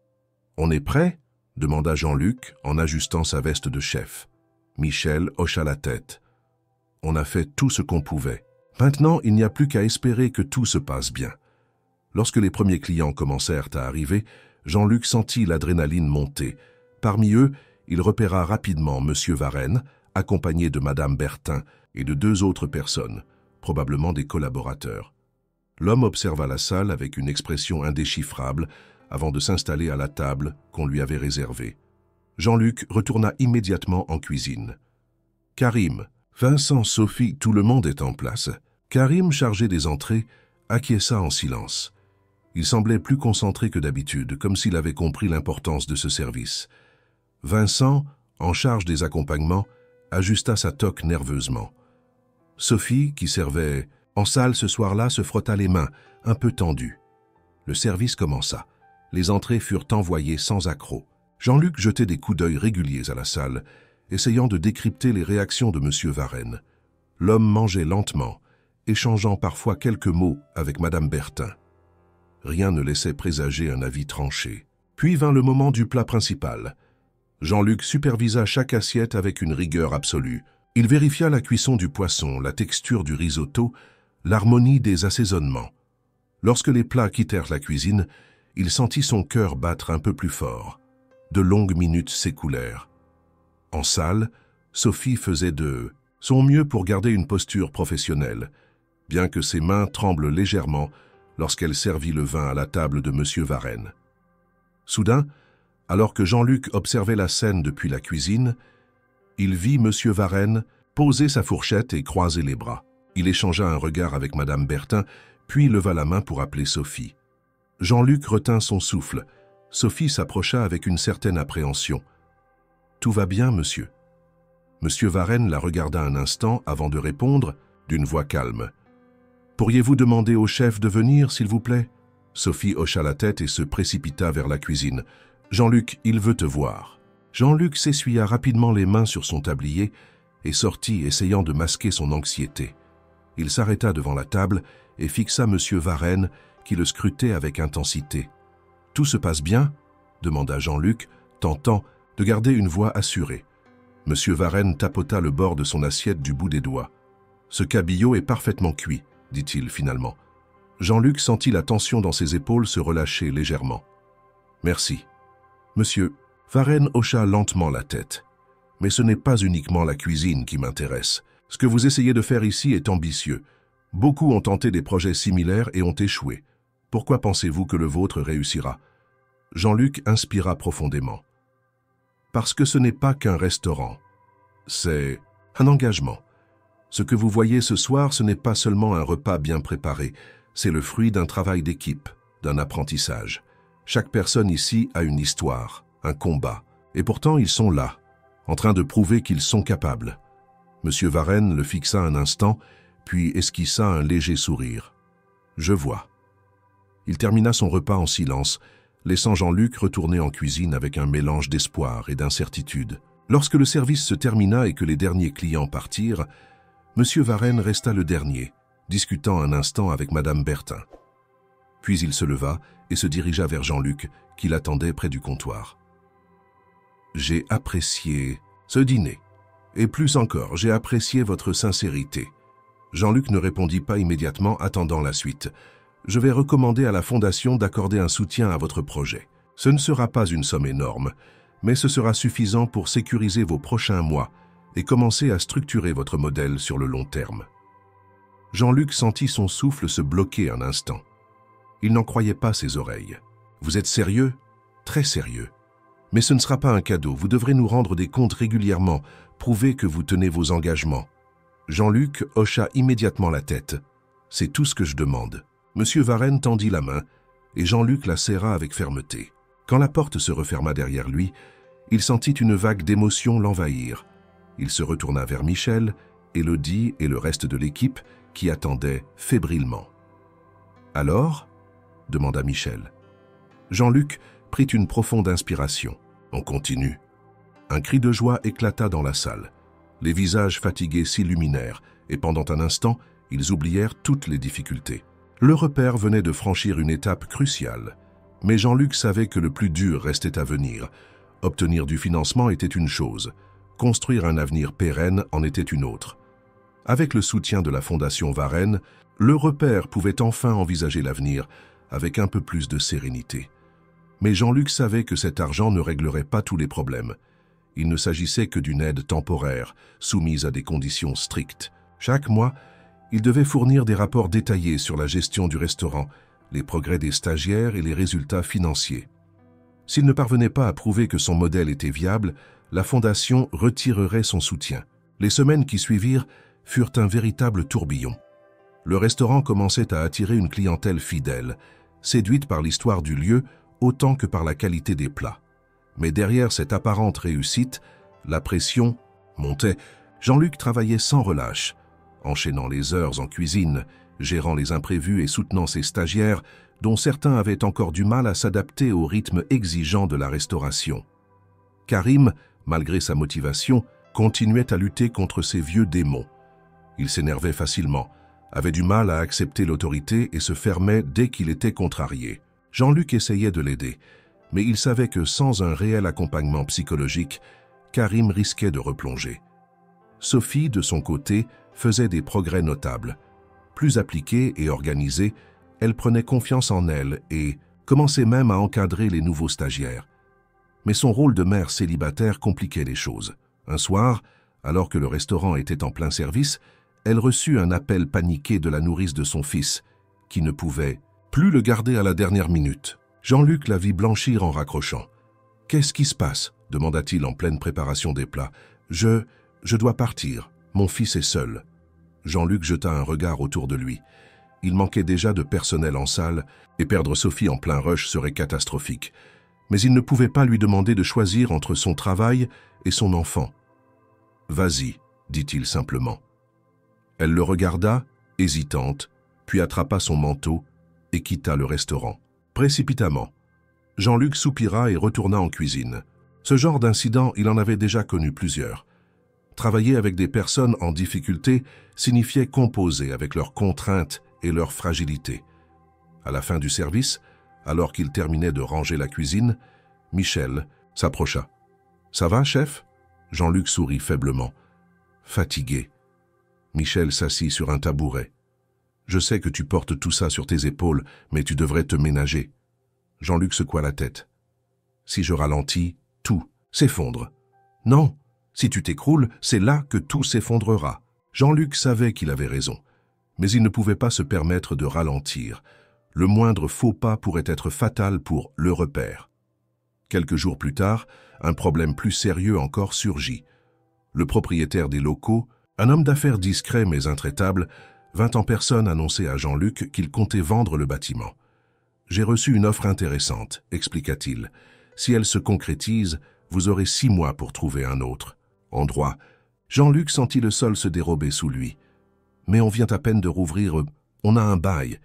[SPEAKER 1] « On est prêt ?» demanda Jean-Luc en ajustant sa veste de chef. Michel hocha la tête. « On a fait tout ce qu'on pouvait. Maintenant, il n'y a plus qu'à espérer que tout se passe bien. » Lorsque les premiers clients commencèrent à arriver, Jean-Luc sentit l'adrénaline monter. Parmi eux, il repéra rapidement Monsieur Varenne, accompagné de Madame Bertin et de 2 autres personnes, probablement des collaborateurs. L'homme observa la salle avec une expression indéchiffrable avant de s'installer à la table qu'on lui avait réservée. Jean-Luc retourna immédiatement en cuisine. « Karim, Vincent, Sophie, tout le monde est en place. » Karim, chargé des entrées, acquiesça en silence. Il semblait plus concentré que d'habitude, comme s'il avait compris l'importance de ce service. Vincent, en charge des accompagnements, ajusta sa toque nerveusement. Sophie, qui servait en salle ce soir-là, se frotta les mains, un peu tendues. Le service commença. Les entrées furent envoyées sans accroc. Jean-Luc jetait des coups d'œil réguliers à la salle, essayant de décrypter les réactions de Monsieur Varenne. L'homme mangeait lentement, échangeant parfois quelques mots avec Madame Bertin. Rien ne laissait présager un avis tranché. Puis vint le moment du plat principal. Jean-Luc supervisa chaque assiette avec une rigueur absolue. Il vérifia la cuisson du poisson, la texture du risotto, l'harmonie des assaisonnements. Lorsque les plats quittèrent la cuisine, il sentit son cœur battre un peu plus fort. De longues minutes s'écoulèrent. En salle, Sophie faisait de son mieux pour garder une posture professionnelle, bien que ses mains tremblent légèrement lorsqu'elle servit le vin à la table de Monsieur Varenne. Soudain, alors que Jean-Luc observait la scène depuis la cuisine, il vit Monsieur Varenne poser sa fourchette et croiser les bras. Il échangea un regard avec Madame Bertin, puis leva la main pour appeler Sophie. Jean-Luc retint son souffle. Sophie s'approcha avec une certaine appréhension. « Tout va bien, monsieur ?» Monsieur Varenne la regarda un instant avant de répondre d'une voix calme. « Pourriez-vous demander au chef de venir, s'il vous plaît ?» Sophie hocha la tête et se précipita vers la cuisine. « Jean-Luc, il veut te voir. » Jean-Luc s'essuya rapidement les mains sur son tablier et sortit, essayant de masquer son anxiété. Il s'arrêta devant la table et fixa Monsieur Varenne, qui le scrutait avec intensité. « Tout se passe bien ?» demanda Jean-Luc, tentant de garder une voix assurée. Monsieur Varenne tapota le bord de son assiette du bout des doigts. « Ce cabillaud est parfaitement cuit. dit-il finalement. Jean-Luc sentit la tension dans ses épaules se relâcher légèrement. « Merci. »« Monsieur, » Varenne hocha lentement la tête. « Mais ce n'est pas uniquement la cuisine qui m'intéresse. Ce que vous essayez de faire ici est ambitieux. Beaucoup ont tenté des projets similaires et ont échoué. Pourquoi pensez-vous que le vôtre réussira ?» Jean-Luc inspira profondément. « Parce que ce n'est pas qu'un restaurant. C'est un engagement. Ce que vous voyez ce soir, ce n'est pas seulement un repas bien préparé. C'est le fruit d'un travail d'équipe, d'un apprentissage. Chaque personne ici a une histoire, un combat. Et pourtant, ils sont là, en train de prouver qu'ils sont capables. » Monsieur Varenne le fixa un instant, puis esquissa un léger sourire. « Je vois. » Il termina son repas en silence, laissant Jean-Luc retourner en cuisine avec un mélange d'espoir et d'incertitude. Lorsque le service se termina et que les derniers clients partirent, Monsieur Varenne resta le dernier, discutant un instant avec Madame Bertin. Puis il se leva et se dirigea vers Jean-Luc, qui l'attendait près du comptoir. « J'ai apprécié ce dîner. Et plus encore, j'ai apprécié votre sincérité. » Jean-Luc ne répondit pas immédiatement, attendant la suite. « Je vais recommander à la Fondation d'accorder un soutien à votre projet. Ce ne sera pas une somme énorme, mais ce sera suffisant pour sécuriser vos prochains mois et commencer à structurer votre modèle sur le long terme. » Jean-Luc sentit son souffle se bloquer un instant. Il n'en croyait pas ses oreilles. « Vous êtes sérieux ? Très sérieux. Mais ce ne sera pas un cadeau, vous devrez nous rendre des comptes régulièrement, prouver que vous tenez vos engagements. » Jean-Luc hocha immédiatement la tête. « C'est tout ce que je demande. » Monsieur Varenne tendit la main, et Jean-Luc la serra avec fermeté. Quand la porte se referma derrière lui, il sentit une vague d'émotion l'envahir. Il se retourna vers Michel, Élodie et le reste de l'équipe qui attendaient fébrilement. « Alors ?» demanda Michel. Jean-Luc prit une profonde inspiration. « On continue. » Un cri de joie éclata dans la salle. Les visages fatigués s'illuminèrent et pendant un instant, ils oublièrent toutes les difficultés. Le repère venait de franchir une étape cruciale. Mais Jean-Luc savait que le plus dur restait à venir. Obtenir du financement était une chose. Construire un avenir pérenne en était une autre. Avec le soutien de la Fondation Varenne, le repère pouvait enfin envisager l'avenir avec un peu plus de sérénité. Mais Jean-Luc savait que cet argent ne réglerait pas tous les problèmes. Il ne s'agissait que d'une aide temporaire, soumise à des conditions strictes. Chaque mois, il devait fournir des rapports détaillés sur la gestion du restaurant, les progrès des stagiaires et les résultats financiers. S'il ne parvenait pas à prouver que son modèle était viable, la Fondation retirerait son soutien. Les semaines qui suivirent furent un véritable tourbillon. Le restaurant commençait à attirer une clientèle fidèle, séduite par l'histoire du lieu autant que par la qualité des plats. Mais derrière cette apparente réussite, la pression montait. Jean-Luc travaillait sans relâche, enchaînant les heures en cuisine, gérant les imprévus et soutenant ses stagiaires, dont certains avaient encore du mal à s'adapter au rythme exigeant de la restauration. Karim, malgré sa motivation, continuait à lutter contre ses vieux démons. Il s'énervait facilement, avait du mal à accepter l'autorité et se fermait dès qu'il était contrarié. Jean-Luc essayait de l'aider, mais il savait que sans un réel accompagnement psychologique, Karim risquait de replonger. Sophie, de son côté, faisait des progrès notables. Plus appliquée et organisée, elle prenait confiance en elle et commençait même à encadrer les nouveaux stagiaires. Mais son rôle de mère célibataire compliquait les choses. Un soir, alors que le restaurant était en plein service, elle reçut un appel paniqué de la nourrice de son fils, qui ne pouvait plus le garder à la dernière minute. Jean-Luc la vit blanchir en raccrochant. « Qu'est-ce qui se passe ?» demanda-t-il en pleine préparation des plats. « Je dois partir. Mon fils est seul. » Jean-Luc jeta un regard autour de lui. Il manquait déjà de personnel en salle, et perdre Sophie en plein rush serait catastrophique. Mais il ne pouvait pas lui demander de choisir entre son travail et son enfant. « Vas-y, » dit-il simplement. Elle le regarda, hésitante, puis attrapa son manteau et quitta le restaurant. Précipitamment, Jean-Luc soupira et retourna en cuisine. Ce genre d'incident, il en avait déjà connu plusieurs. Travailler avec des personnes en difficulté signifiait composer avec leurs contraintes et leurs fragilités. À la fin du service, alors qu'il terminait de ranger la cuisine, Michel s'approcha. « Ça va, chef ?» Jean-Luc sourit faiblement. Fatigué, Michel s'assit sur un tabouret. « Je sais que tu portes tout ça sur tes épaules, mais tu devrais te ménager. Jean-Luc secoua la tête. Si je ralentis, tout s'effondre. Non, si tu t'écroules, c'est là que tout s'effondrera. Jean-Luc savait qu'il avait raison, mais il ne pouvait pas se permettre de ralentir. Le moindre faux pas pourrait être fatal pour le repère. Quelques jours plus tard, un problème plus sérieux encore surgit. Le propriétaire des locaux, un homme d'affaires discret mais intraitable, vint en personne annoncer à Jean-Luc qu'il comptait vendre le bâtiment. « J'ai reçu une offre intéressante », expliqua-t-il. « Si elle se concrétise, vous aurez 6 mois pour trouver un autre. » En droit, Jean-Luc sentit le sol se dérober sous lui. « Mais on vient à peine de rouvrir, on a un bail. »«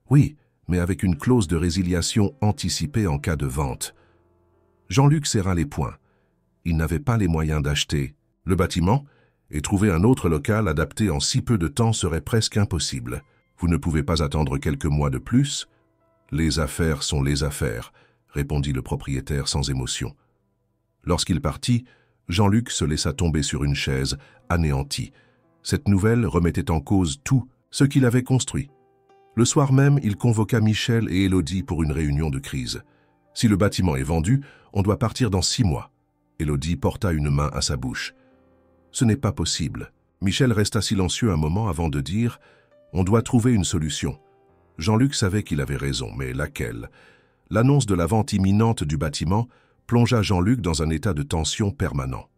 [SPEAKER 1] Oui, mais avec une clause de résiliation anticipée en cas de vente. » Jean-Luc serra les poings. Il n'avait pas les moyens d'acheter le bâtiment, et trouver un autre local adapté en si peu de temps serait presque impossible. Vous ne pouvez pas attendre quelques mois de plus? Les affaires sont les affaires, répondit le propriétaire sans émotion. Lorsqu'il partit, Jean-Luc se laissa tomber sur une chaise, anéanti. Cette nouvelle remettait en cause tout ce qu'il avait construit. Le soir même, il convoqua Michel et Élodie pour une réunion de crise. Si le bâtiment est vendu, on doit partir dans 6 mois. Élodie porta une main à sa bouche. Ce n'est pas possible. Michel resta silencieux un moment avant de dire « On doit trouver une solution ». Jean-Luc savait qu'il avait raison, mais laquelle? L'annonce de la vente imminente du bâtiment plongea Jean-Luc dans un état de tension permanent.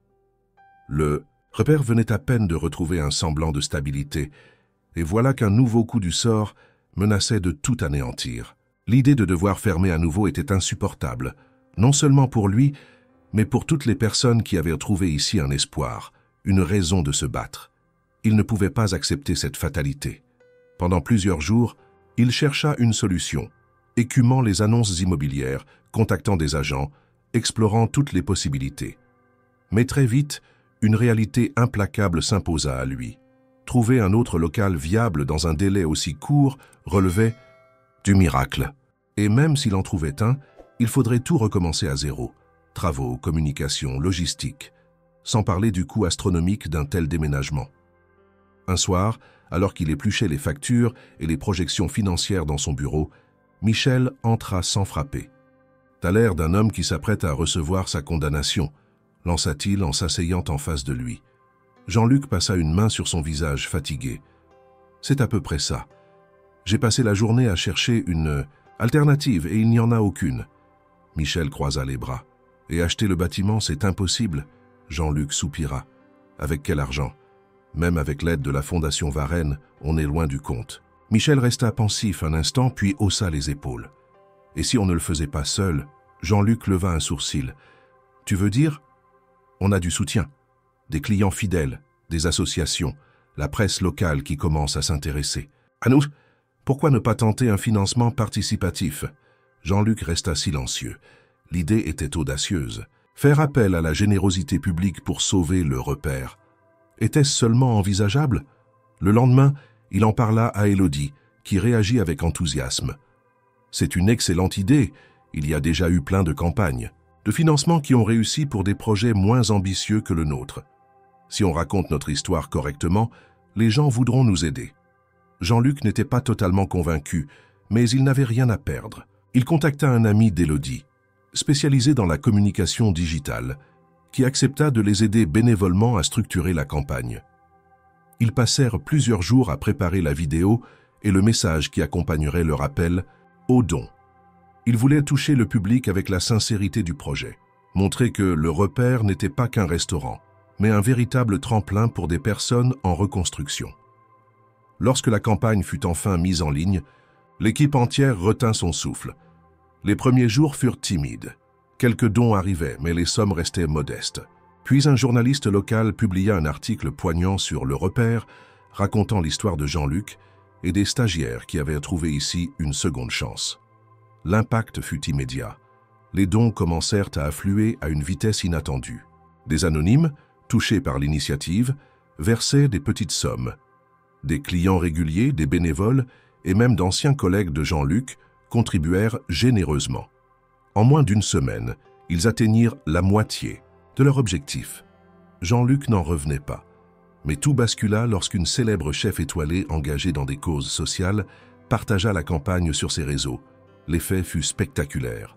[SPEAKER 1] Le repère venait à peine de retrouver un semblant de stabilité, et voilà qu'un nouveau coup du sort menaçait de tout anéantir. L'idée de devoir fermer à nouveau était insupportable, non seulement pour lui, mais pour toutes les personnes qui avaient trouvé ici un espoir, une raison de se battre. Il ne pouvait pas accepter cette fatalité. Pendant plusieurs jours, il chercha une solution, écumant les annonces immobilières, contactant des agents, explorant toutes les possibilités. Mais très vite, une réalité implacable s'imposa à lui. Trouver un autre local viable dans un délai aussi court relevait du miracle. Et même s'il en trouvait un, il faudrait tout recommencer à zéro. Travaux, communication, logistique, sans parler du coût astronomique d'un tel déménagement. Un soir, alors qu'il épluchait les factures et les projections financières dans son bureau, Michel entra sans frapper. « T'as l'air d'un homme qui s'apprête à recevoir sa condamnation », lança-t-il en s'asseyant en face de lui. Jean-Luc passa une main sur son visage fatigué. « C'est à peu près ça. J'ai passé la journée à chercher une alternative et il n'y en a aucune. » Michel croisa les bras. « Et acheter le bâtiment, c'est impossible. » Jean-Luc soupira. Avec quel argent? Même avec l'aide de la Fondation Varenne, on est loin du compte. Michel resta pensif un instant, puis haussa les épaules. Et si on ne le faisait pas seul? Jean-Luc leva un sourcil. Tu veux dire? On a du soutien. Des clients fidèles, des associations, la presse locale qui commence à s'intéresser. À nous, pourquoi ne pas tenter un financement participatif? Jean-Luc resta silencieux. L'idée était audacieuse. Faire appel à la générosité publique pour sauver le repère. Était-ce seulement envisageable? Le lendemain, il en parla à Élodie, qui réagit avec enthousiasme. C'est une excellente idée, il y a déjà eu plein de campagnes, de financements qui ont réussi pour des projets moins ambitieux que le nôtre. Si on raconte notre histoire correctement, les gens voudront nous aider. Jean-Luc n'était pas totalement convaincu, mais il n'avait rien à perdre. Il contacta un ami d'Élodie, spécialisé dans la communication digitale, qui accepta de les aider bénévolement à structurer la campagne. Ils passèrent plusieurs jours à préparer la vidéo et le message qui accompagnerait leur appel au don. Ils voulaient toucher le public avec la sincérité du projet, montrer que le repère n'était pas qu'un restaurant, mais un véritable tremplin pour des personnes en reconstruction. Lorsque la campagne fut enfin mise en ligne, l'équipe entière retint son souffle. Les premiers jours furent timides. Quelques dons arrivaient, mais les sommes restaient modestes. Puis un journaliste local publia un article poignant sur le repère, racontant l'histoire de Jean-Luc et des stagiaires qui avaient trouvé ici une seconde chance. L'impact fut immédiat. Les dons commencèrent à affluer à une vitesse inattendue. Des anonymes, touchés par l'initiative, versaient des petites sommes. Des clients réguliers, des bénévoles et même d'anciens collègues de Jean-Luc contribuèrent généreusement. En moins d'une semaine, ils atteignirent la moitié de leur objectif. Jean-Luc n'en revenait pas. Mais tout bascula lorsqu'une célèbre chef étoilée engagée dans des causes sociales partagea la campagne sur ses réseaux. L'effet fut spectaculaire.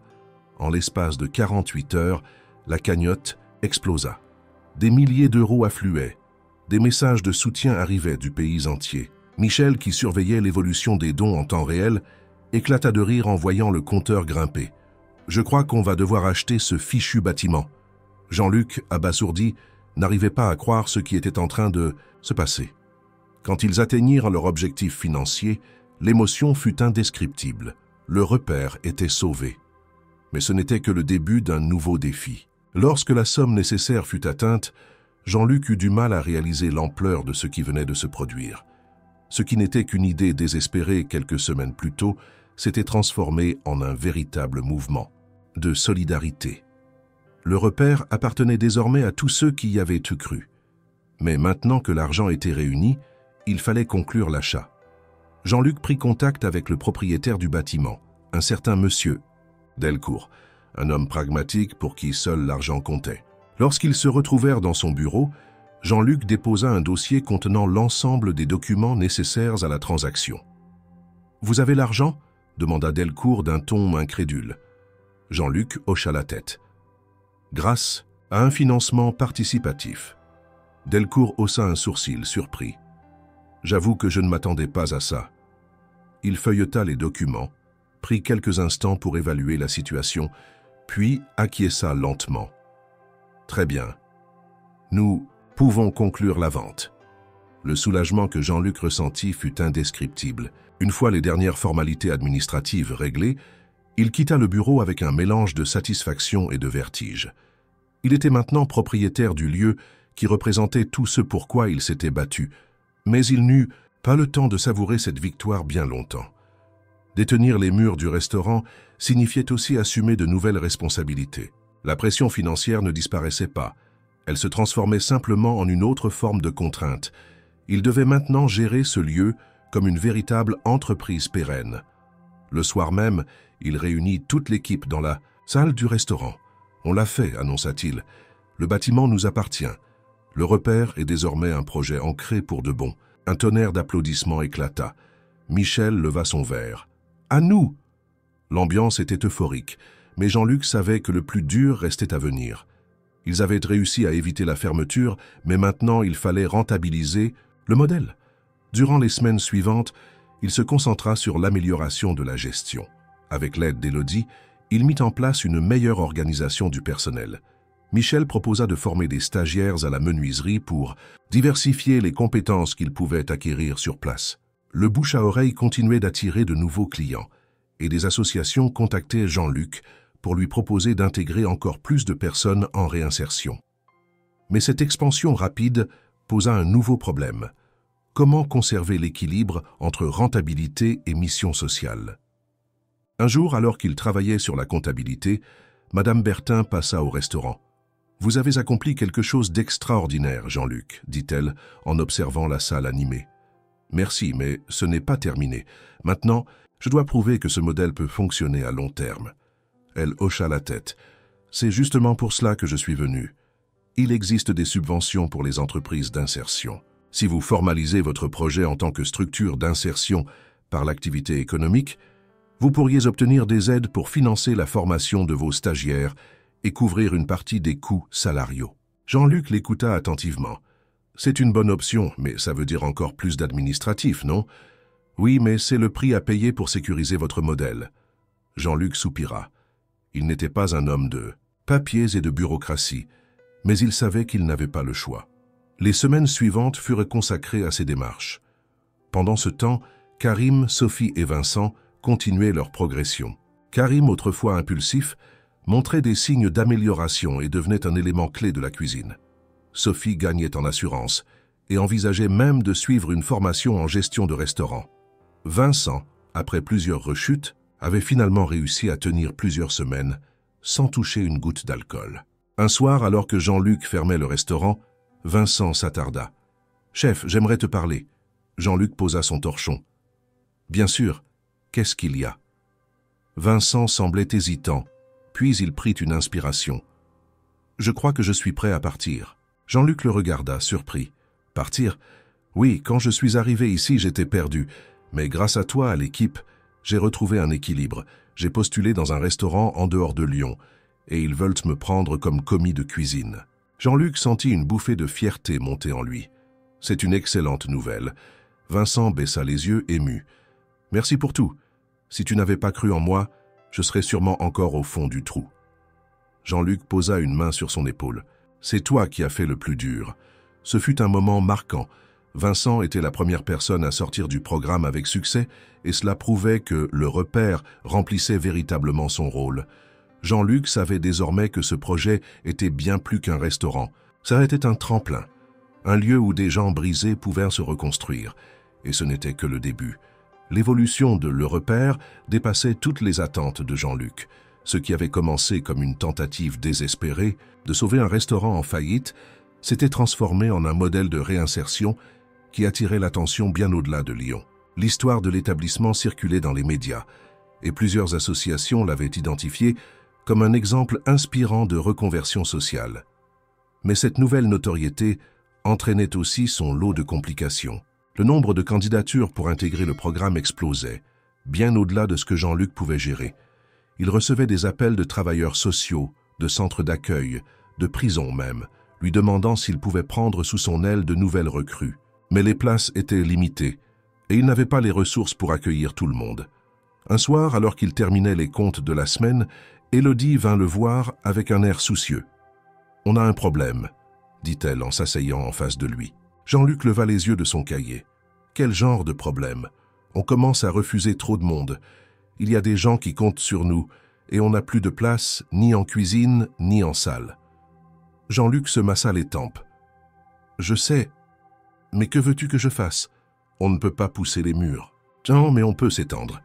[SPEAKER 1] En l'espace de 48 heures, la cagnotte explosa. Des milliers d'euros affluaient. Des messages de soutien arrivaient du pays entier. Michel, qui surveillait l'évolution des dons en temps réel, éclata de rire en voyant le compteur grimper. « Je crois qu'on va devoir acheter ce fichu bâtiment. » Jean-Luc, abasourdi, n'arrivait pas à croire ce qui était en train de se passer. Quand ils atteignirent leur objectif financier, l'émotion fut indescriptible. Le repère était sauvé. Mais ce n'était que le début d'un nouveau défi. Lorsque la somme nécessaire fut atteinte, Jean-Luc eut du mal à réaliser l'ampleur de ce qui venait de se produire. Ce qui n'était qu'une idée désespérée quelques semaines plus tôt s'était transformé en un véritable mouvement de solidarité. Le repère appartenait désormais à tous ceux qui y avaient cru. Mais maintenant que l'argent était réuni, il fallait conclure l'achat. Jean-Luc prit contact avec le propriétaire du bâtiment, un certain monsieur Delcourt, un homme pragmatique pour qui seul l'argent comptait. Lorsqu'ils se retrouvèrent dans son bureau, Jean-Luc déposa un dossier contenant l'ensemble des documents nécessaires à la transaction. « Vous avez l'argent » demanda Delcourt d'un ton incrédule. Jean-Luc hocha la tête. « Grâce à un financement participatif. » Delcourt haussa un sourcil, surpris. « J'avoue que je ne m'attendais pas à ça. » Il feuilleta les documents, prit quelques instants pour évaluer la situation, puis acquiesça lentement. « Très bien. Nous pouvons conclure la vente. » Le soulagement que Jean-Luc ressentit fut indescriptible. Une fois les dernières formalités administratives réglées, il quitta le bureau avec un mélange de satisfaction et de vertige. Il était maintenant propriétaire du lieu qui représentait tout ce pourquoi il s'était battu, mais il n'eut pas le temps de savourer cette victoire bien longtemps. Détenir les murs du restaurant signifiait aussi assumer de nouvelles responsabilités. La pression financière ne disparaissait pas. Elle se transformait simplement en une autre forme de contrainte. Il devait maintenant gérer ce lieu comme une véritable entreprise pérenne. Le soir même, il réunit toute l'équipe dans la salle du restaurant. « On l'a fait », annonça-t-il. « Le bâtiment nous appartient. Le repère est désormais un projet ancré pour de bon. » Un tonnerre d'applaudissements éclata. Michel leva son verre. « À nous !» L'ambiance était euphorique, mais Jean-Luc savait que le plus dur restait à venir. Ils avaient réussi à éviter la fermeture, mais maintenant il fallait rentabiliser le modèle. Durant les semaines suivantes, il se concentra sur l'amélioration de la gestion. Avec l'aide d'Élodie, il mit en place une meilleure organisation du personnel. Michel proposa de former des stagiaires à la menuiserie pour diversifier les compétences qu'ils pouvaient acquérir sur place. Le bouche à oreille continuait d'attirer de nouveaux clients, et des associations contactaient Jean-Luc pour lui proposer d'intégrer encore plus de personnes en réinsertion. Mais cette expansion rapide posa un nouveau problème. Comment conserver l'équilibre entre rentabilité et mission sociale? Un jour, alors qu'il travaillait sur la comptabilité, Madame Bertin passa au restaurant. « Vous avez accompli quelque chose d'extraordinaire, Jean-Luc, » dit-elle en observant la salle animée. « Merci, mais ce n'est pas terminé. Maintenant, je dois prouver que ce modèle peut fonctionner à long terme. » Elle hocha la tête. « C'est justement pour cela que je suis venu. Il existe des subventions pour les entreprises d'insertion. Si vous formalisez votre projet en tant que structure d'insertion par l'activité économique, vous pourriez obtenir des aides pour financer la formation de vos stagiaires et couvrir une partie des coûts salariaux. » Jean-Luc l'écouta attentivement. « C'est une bonne option, mais ça veut dire encore plus d'administratif, non? »« Oui, mais c'est le prix à payer pour sécuriser votre modèle. » Jean-Luc soupira. Il n'était pas un homme de papiers et de bureaucratie, mais il savait qu'il n'avait pas le choix. Les semaines suivantes furent consacrées à ces démarches. Pendant ce temps, Karim, Sophie et Vincent continuaient leur progression. Karim, autrefois impulsif, montrait des signes d'amélioration et devenait un élément clé de la cuisine. Sophie gagnait en assurance et envisageait même de suivre une formation en gestion de restaurant. Vincent, après plusieurs rechutes, avait finalement réussi à tenir plusieurs semaines sans toucher une goutte d'alcool. Un soir, alors que Jean-Luc fermait le restaurant, Vincent s'attarda. « Chef, j'aimerais te parler. » Jean-Luc posa son torchon. « Bien sûr. Qu'est-ce qu'il y a ?» Vincent semblait hésitant, puis il prit une inspiration. « Je crois que je suis prêt à partir. » Jean-Luc le regarda, surpris. Partir? Oui, quand je suis arrivé ici, j'étais perdu. Mais grâce à toi, à l'équipe, j'ai retrouvé un équilibre. J'ai postulé dans un restaurant en dehors de Lyon, et ils veulent me prendre comme commis de cuisine. Jean-Luc sentit une bouffée de fierté monter en lui. C'est une excellente nouvelle. Vincent baissa les yeux, ému. Merci pour tout. Si tu n'avais pas cru en moi, je serais sûrement encore au fond du trou. Jean-Luc posa une main sur son épaule. C'est toi qui as fait le plus dur. Ce fut un moment marquant. Vincent était la première personne à sortir du programme avec succès et cela prouvait que le repère remplissait véritablement son rôle. Jean-Luc savait désormais que ce projet était bien plus qu'un restaurant. Ça était un tremplin, un lieu où des gens brisés pouvaient se reconstruire. Et ce n'était que le début. L'évolution de Le Repère dépassait toutes les attentes de Jean-Luc. Ce qui avait commencé comme une tentative désespérée de sauver un restaurant en faillite s'était transformé en un modèle de réinsertion qui attirait l'attention bien au-delà de Lyon. L'histoire de l'établissement circulait dans les médias et plusieurs associations l'avaient identifié comme un exemple inspirant de reconversion sociale. Mais cette nouvelle notoriété entraînait aussi son lot de complications. Le nombre de candidatures pour intégrer le programme explosait, bien au-delà de ce que Jean-Luc pouvait gérer. Il recevait des appels de travailleurs sociaux, de centres d'accueil, de prisons même, lui demandant s'il pouvait prendre sous son aile de nouvelles recrues. Mais les places étaient limitées, et il n'avait pas les ressources pour accueillir tout le monde. Un soir, alors qu'il terminait les comptes de la semaine, Élodie vint le voir avec un air soucieux. « On a un problème », dit-elle en s'asseyant en face de lui. Jean-Luc leva les yeux de son cahier. « Quel genre de problème? On commence à refuser trop de monde. Il y a des gens qui comptent sur nous, et on n'a plus de place ni en cuisine ni en salle. » Jean-Luc se massa les tempes. « Je sais, mais que veux-tu que je fasse? On ne peut pas pousser les murs. »« Non, mais on peut s'étendre. »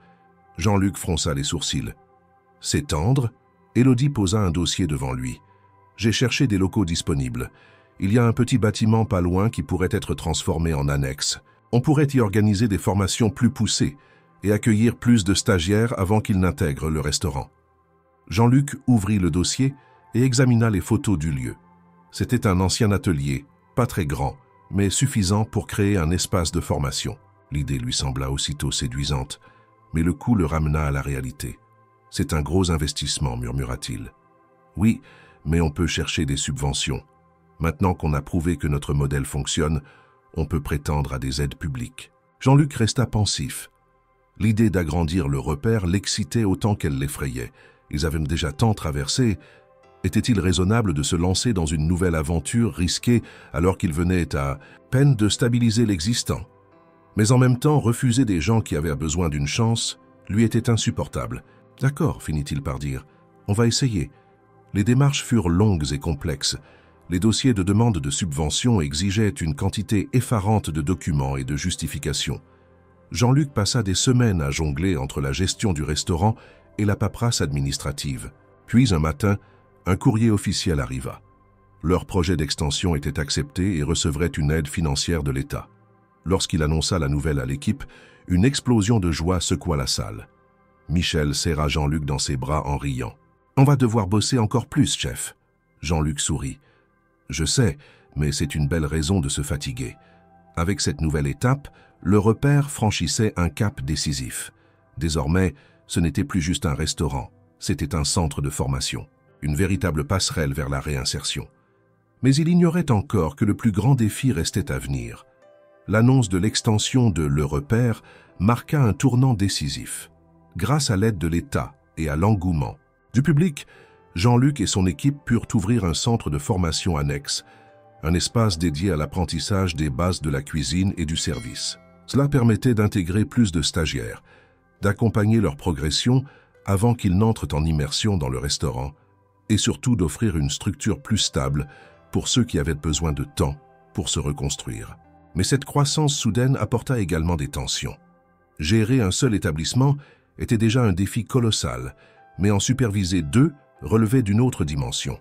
[SPEAKER 1] Jean-Luc fronça les sourcils. « S'étendre ?» Élodie posa un dossier devant lui. « J'ai cherché des locaux disponibles. Il y a un petit bâtiment pas loin qui pourrait être transformé en annexe. On pourrait y organiser des formations plus poussées et accueillir plus de stagiaires avant qu'ils n'intègrent le restaurant. » Jean-Luc ouvrit le dossier et examina les photos du lieu. C'était un ancien atelier, pas très grand, mais suffisant pour créer un espace de formation. L'idée lui sembla aussitôt séduisante, mais le coup le ramena à la réalité. « C'est un gros investissement, murmura-t-il. « Oui, mais on peut chercher des subventions. Maintenant qu'on a prouvé que notre modèle fonctionne, on peut prétendre à des aides publiques. » Jean-Luc resta pensif. L'idée d'agrandir le repère l'excitait autant qu'elle l'effrayait. Ils avaient déjà tant traversé. Était-il raisonnable de se lancer dans une nouvelle aventure risquée alors qu'il venait à peine de stabiliser l'existant? Mais en même temps, refuser des gens qui avaient besoin d'une chance lui était insupportable. « D'accord, finit-il par dire, on va essayer. » Les démarches furent longues et complexes. Les dossiers de demande de subvention exigeaient une quantité effarante de documents et de justifications. Jean-Luc passa des semaines à jongler entre la gestion du restaurant et la paperasse administrative. Puis un matin, un courrier officiel arriva. Leur projet d'extension était accepté et recevrait une aide financière de l'État. Lorsqu'il annonça la nouvelle à l'équipe, une explosion de joie secoua la salle. Michel serra Jean-Luc dans ses bras en riant. « On va devoir bosser encore plus, chef. » Jean-Luc sourit. « Je sais, mais c'est une belle raison de se fatiguer. » Avec cette nouvelle étape, le repère franchissait un cap décisif. Désormais, ce n'était plus juste un restaurant, c'était un centre de formation, une véritable passerelle vers la réinsertion. Mais il ignorait encore que le plus grand défi restait à venir. L'annonce de l'extension de Le Repère marqua un tournant décisif. Grâce à l'aide de l'État et à l'engouement du public, Jean-Luc et son équipe purent ouvrir un centre de formation annexe, un espace dédié à l'apprentissage des bases de la cuisine et du service. Cela permettait d'intégrer plus de stagiaires, d'accompagner leur progression avant qu'ils n'entrent en immersion dans le restaurant, et surtout d'offrir une structure plus stable pour ceux qui avaient besoin de temps pour se reconstruire. Mais cette croissance soudaine apporta également des tensions. Gérer un seul établissement était déjà un défi colossal, mais en superviser deux relevait d'une autre dimension.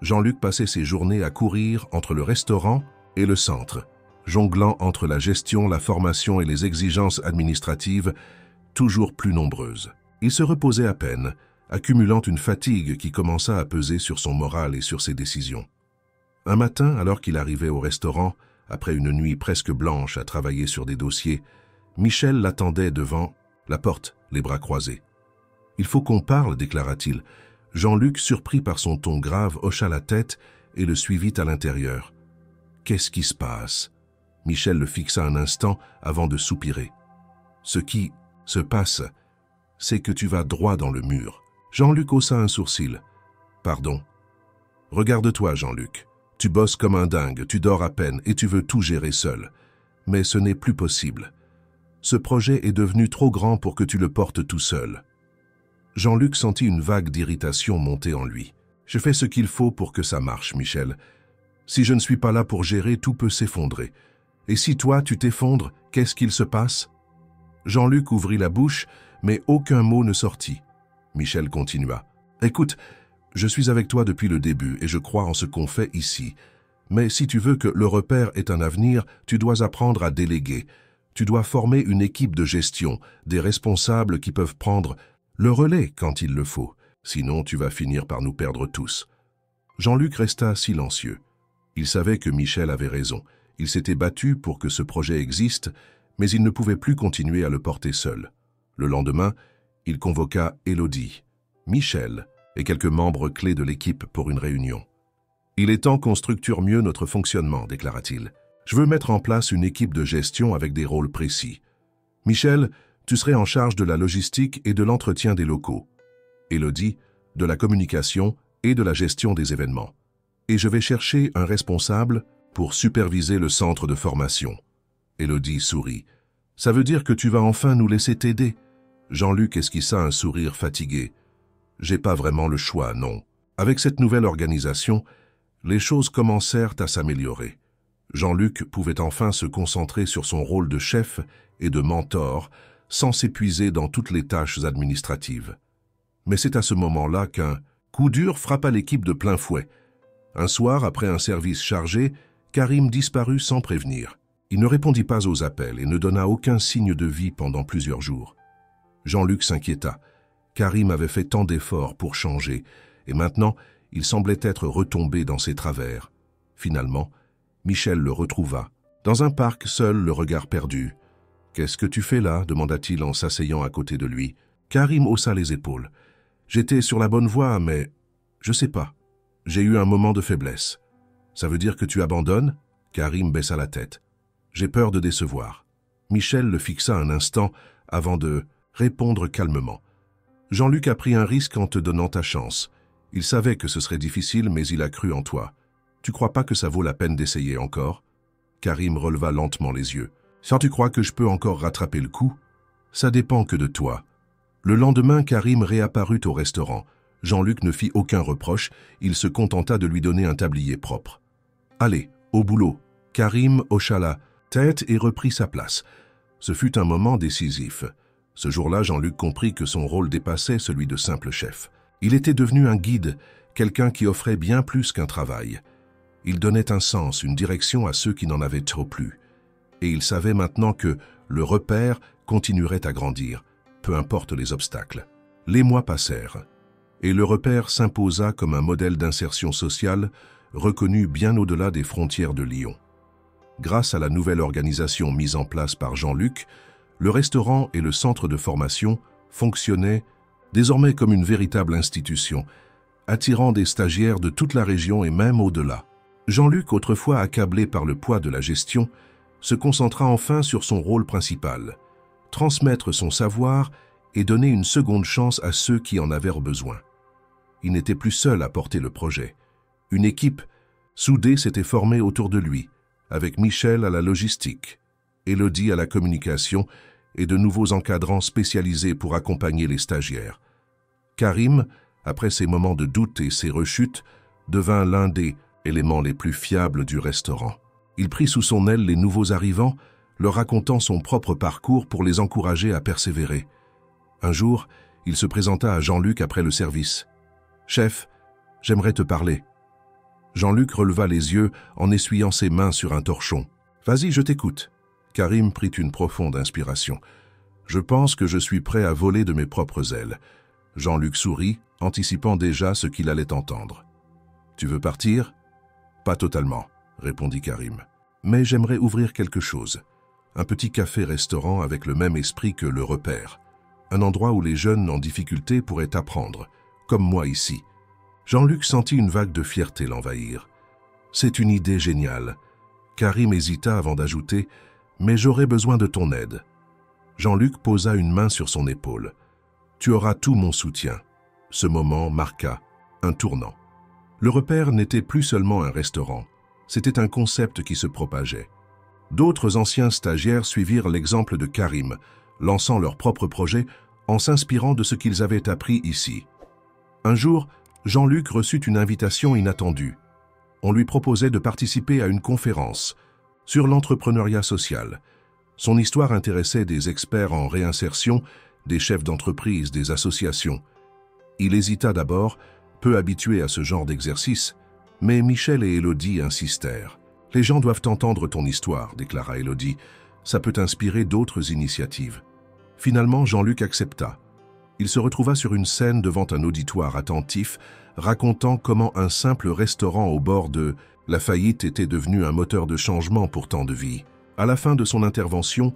[SPEAKER 1] Jean-Luc passait ses journées à courir entre le restaurant et le centre, jonglant entre la gestion, la formation et les exigences administratives toujours plus nombreuses. Il se reposait à peine, accumulant une fatigue qui commença à peser sur son moral et sur ses décisions. Un matin, alors qu'il arrivait au restaurant, Après une nuit presque blanche à travailler sur des dossiers, Michel l'attendait devant la porte, les bras croisés. « Il faut qu'on parle, déclara-t-il. » Jean-Luc, surpris par son ton grave, hocha la tête et le suivit à l'intérieur. « Qu'est-ce qui se passe ?» Michel le fixa un instant avant de soupirer. « Ce qui se passe, c'est que tu vas droit dans le mur. » Jean-Luc haussa un sourcil. « Pardon. » « Regarde-toi, Jean-Luc. Tu bosses comme un dingue, tu dors à peine et tu veux tout gérer seul. Mais ce n'est plus possible. Ce projet est devenu trop grand pour que tu le portes tout seul. » Jean-Luc sentit une vague d'irritation monter en lui. « Je fais ce qu'il faut pour que ça marche, Michel. Si je ne suis pas là pour gérer, tout peut s'effondrer. Et si toi, tu t'effondres, qu'est-ce qu'il se passe ?» Jean-Luc ouvrit la bouche, mais aucun mot ne sortit. Michel continua. « Écoute, je suis avec toi depuis le début et je crois en ce qu'on fait ici. Mais si tu veux que le repère ait un avenir, tu dois apprendre à déléguer. Tu dois former une équipe de gestion, des responsables qui peuvent prendre le relais quand il le faut. Sinon, tu vas finir par nous perdre tous. » Jean-Luc resta silencieux. Il savait que Michel avait raison. Il s'était battu pour que ce projet existe, mais il ne pouvait plus continuer à le porter seul. Le lendemain, il convoqua Élodie, Michel et quelques membres clés de l'équipe pour une réunion. « Il est temps qu'on structure mieux notre fonctionnement, déclara-t-il. Je veux mettre en place une équipe de gestion avec des rôles précis. Michel, tu serais en charge de la logistique et de l'entretien des locaux. Élodie, de la communication et de la gestion des événements. Et je vais chercher un responsable pour superviser le centre de formation. » Élodie sourit. « Ça veut dire que tu vas enfin nous laisser t'aider ?» Jean-Luc esquissa un sourire fatigué. « J'ai pas vraiment le choix, non. » Avec cette nouvelle organisation, les choses commencèrent à s'améliorer. Jean-Luc pouvait enfin se concentrer sur son rôle de chef et de mentor sans s'épuiser dans toutes les tâches administratives. Mais c'est à ce moment-là qu'un coup dur frappa l'équipe de plein fouet. Un soir, après un service chargé, Karim disparut sans prévenir. Il ne répondit pas aux appels et ne donna aucun signe de vie pendant plusieurs jours. Jean-Luc s'inquiéta. Karim avait fait tant d'efforts pour changer, et maintenant, il semblait être retombé dans ses travers. Finalement, Michel le retrouva, dans un parc seul, le regard perdu. « Qu'est-ce que tu fais là ?» demanda-t-il en s'asseyant à côté de lui. Karim haussa les épaules. « J'étais sur la bonne voie, mais je sais pas. J'ai eu un moment de faiblesse. »« Ça veut dire que tu abandonnes ?» Karim baissa la tête. « J'ai peur de décevoir. » Michel le fixa un instant avant de répondre calmement. « Jean-Luc a pris un risque en te donnant ta chance. Il savait que ce serait difficile, mais il a cru en toi. Tu crois pas que ça vaut la peine d'essayer encore ?» Karim releva lentement les yeux. « Si tu crois que je peux encore rattraper le coup, ça dépend que de toi. » Le lendemain, Karim réapparut au restaurant. Jean-Luc ne fit aucun reproche, il se contenta de lui donner un tablier propre. « Allez, au boulot !» Karim hocha la tête et reprit sa place. Ce fut un moment décisif. Ce jour-là, Jean-Luc comprit que son rôle dépassait celui de simple chef. Il était devenu un guide, quelqu'un qui offrait bien plus qu'un travail. Il donnait un sens, une direction à ceux qui n'en avaient trop plus. Et il savait maintenant que le repère continuerait à grandir, peu importe les obstacles. Les mois passèrent, et le repère s'imposa comme un modèle d'insertion sociale reconnu bien au-delà des frontières de Lyon. Grâce à la nouvelle organisation mise en place par Jean-Luc, le restaurant et le centre de formation fonctionnaient désormais comme une véritable institution, attirant des stagiaires de toute la région et même au-delà. Jean-Luc, autrefois accablé par le poids de la gestion, se concentra enfin sur son rôle principal, transmettre son savoir et donner une seconde chance à ceux qui en avaient besoin. Il n'était plus seul à porter le projet. Une équipe soudée s'était formée autour de lui, avec Michel à la logistique, Élodie à la communication et de nouveaux encadrants spécialisés pour accompagner les stagiaires. Karim, après ses moments de doute et ses rechutes, devint l'un des éléments les plus fiables du restaurant. Il prit sous son aile les nouveaux arrivants, leur racontant son propre parcours pour les encourager à persévérer. Un jour, il se présenta à Jean-Luc après le service. « Chef, j'aimerais te parler. » Jean-Luc releva les yeux en essuyant ses mains sur un torchon. « Vas-y, je t'écoute. » Karim prit une profonde inspiration. « Je pense que je suis prêt à voler de mes propres ailes. » Jean-Luc sourit, anticipant déjà ce qu'il allait entendre. « Tu veux partir ?»« Pas totalement, » répondit Karim. Mais j'aimerais ouvrir quelque chose. Un petit café-restaurant avec le même esprit que Le Repère. Un endroit où les jeunes en difficulté pourraient apprendre, comme moi ici. Jean-Luc sentit une vague de fierté l'envahir. C'est une idée géniale. Karim hésita avant d'ajouter « Mais j'aurai besoin de ton aide ». Jean-Luc posa une main sur son épaule. « Tu auras tout mon soutien ». Ce moment marqua un tournant. Le Repère n'était plus seulement un restaurant, c'était un concept qui se propageait. D'autres anciens stagiaires suivirent l'exemple de Karim, lançant leur propre projet en s'inspirant de ce qu'ils avaient appris ici. Un jour, Jean-Luc reçut une invitation inattendue. On lui proposait de participer à une conférence sur l'entrepreneuriat social. Son histoire intéressait des experts en réinsertion, des chefs d'entreprise, des associations. Il hésita d'abord, peu habitué à ce genre d'exercice, mais Michel et Élodie insistèrent. « Les gens doivent entendre ton histoire », déclara Élodie. « Ça peut inspirer d'autres initiatives. » Finalement, Jean-Luc accepta. Il se retrouva sur une scène devant un auditoire attentif, racontant comment un simple restaurant au bord de la faillite était devenu un moteur de changement pour tant de vies. À la fin de son intervention,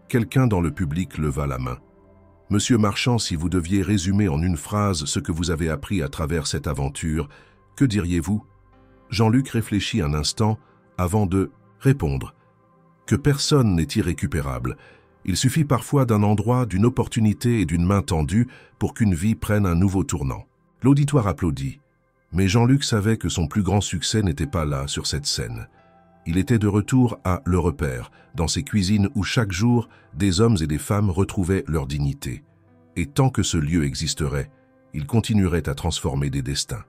[SPEAKER 1] quelqu'un dans le public leva la main. « Monsieur Marchand, si vous deviez résumer en une phrase ce que vous avez appris à travers cette aventure, que diriez-vous » Jean-Luc réfléchit un instant avant de répondre. « Que personne n'est irrécupérable. Il suffit parfois d'un endroit, d'une opportunité et d'une main tendue pour qu'une vie prenne un nouveau tournant. » L'auditoire applaudit. Mais Jean-Luc savait que son plus grand succès n'était pas là, sur cette scène. Il était de retour à Le Repère, dans ses cuisines où chaque jour, des hommes et des femmes retrouvaient leur dignité. Et tant que ce lieu existerait, il continuerait à transformer des destins.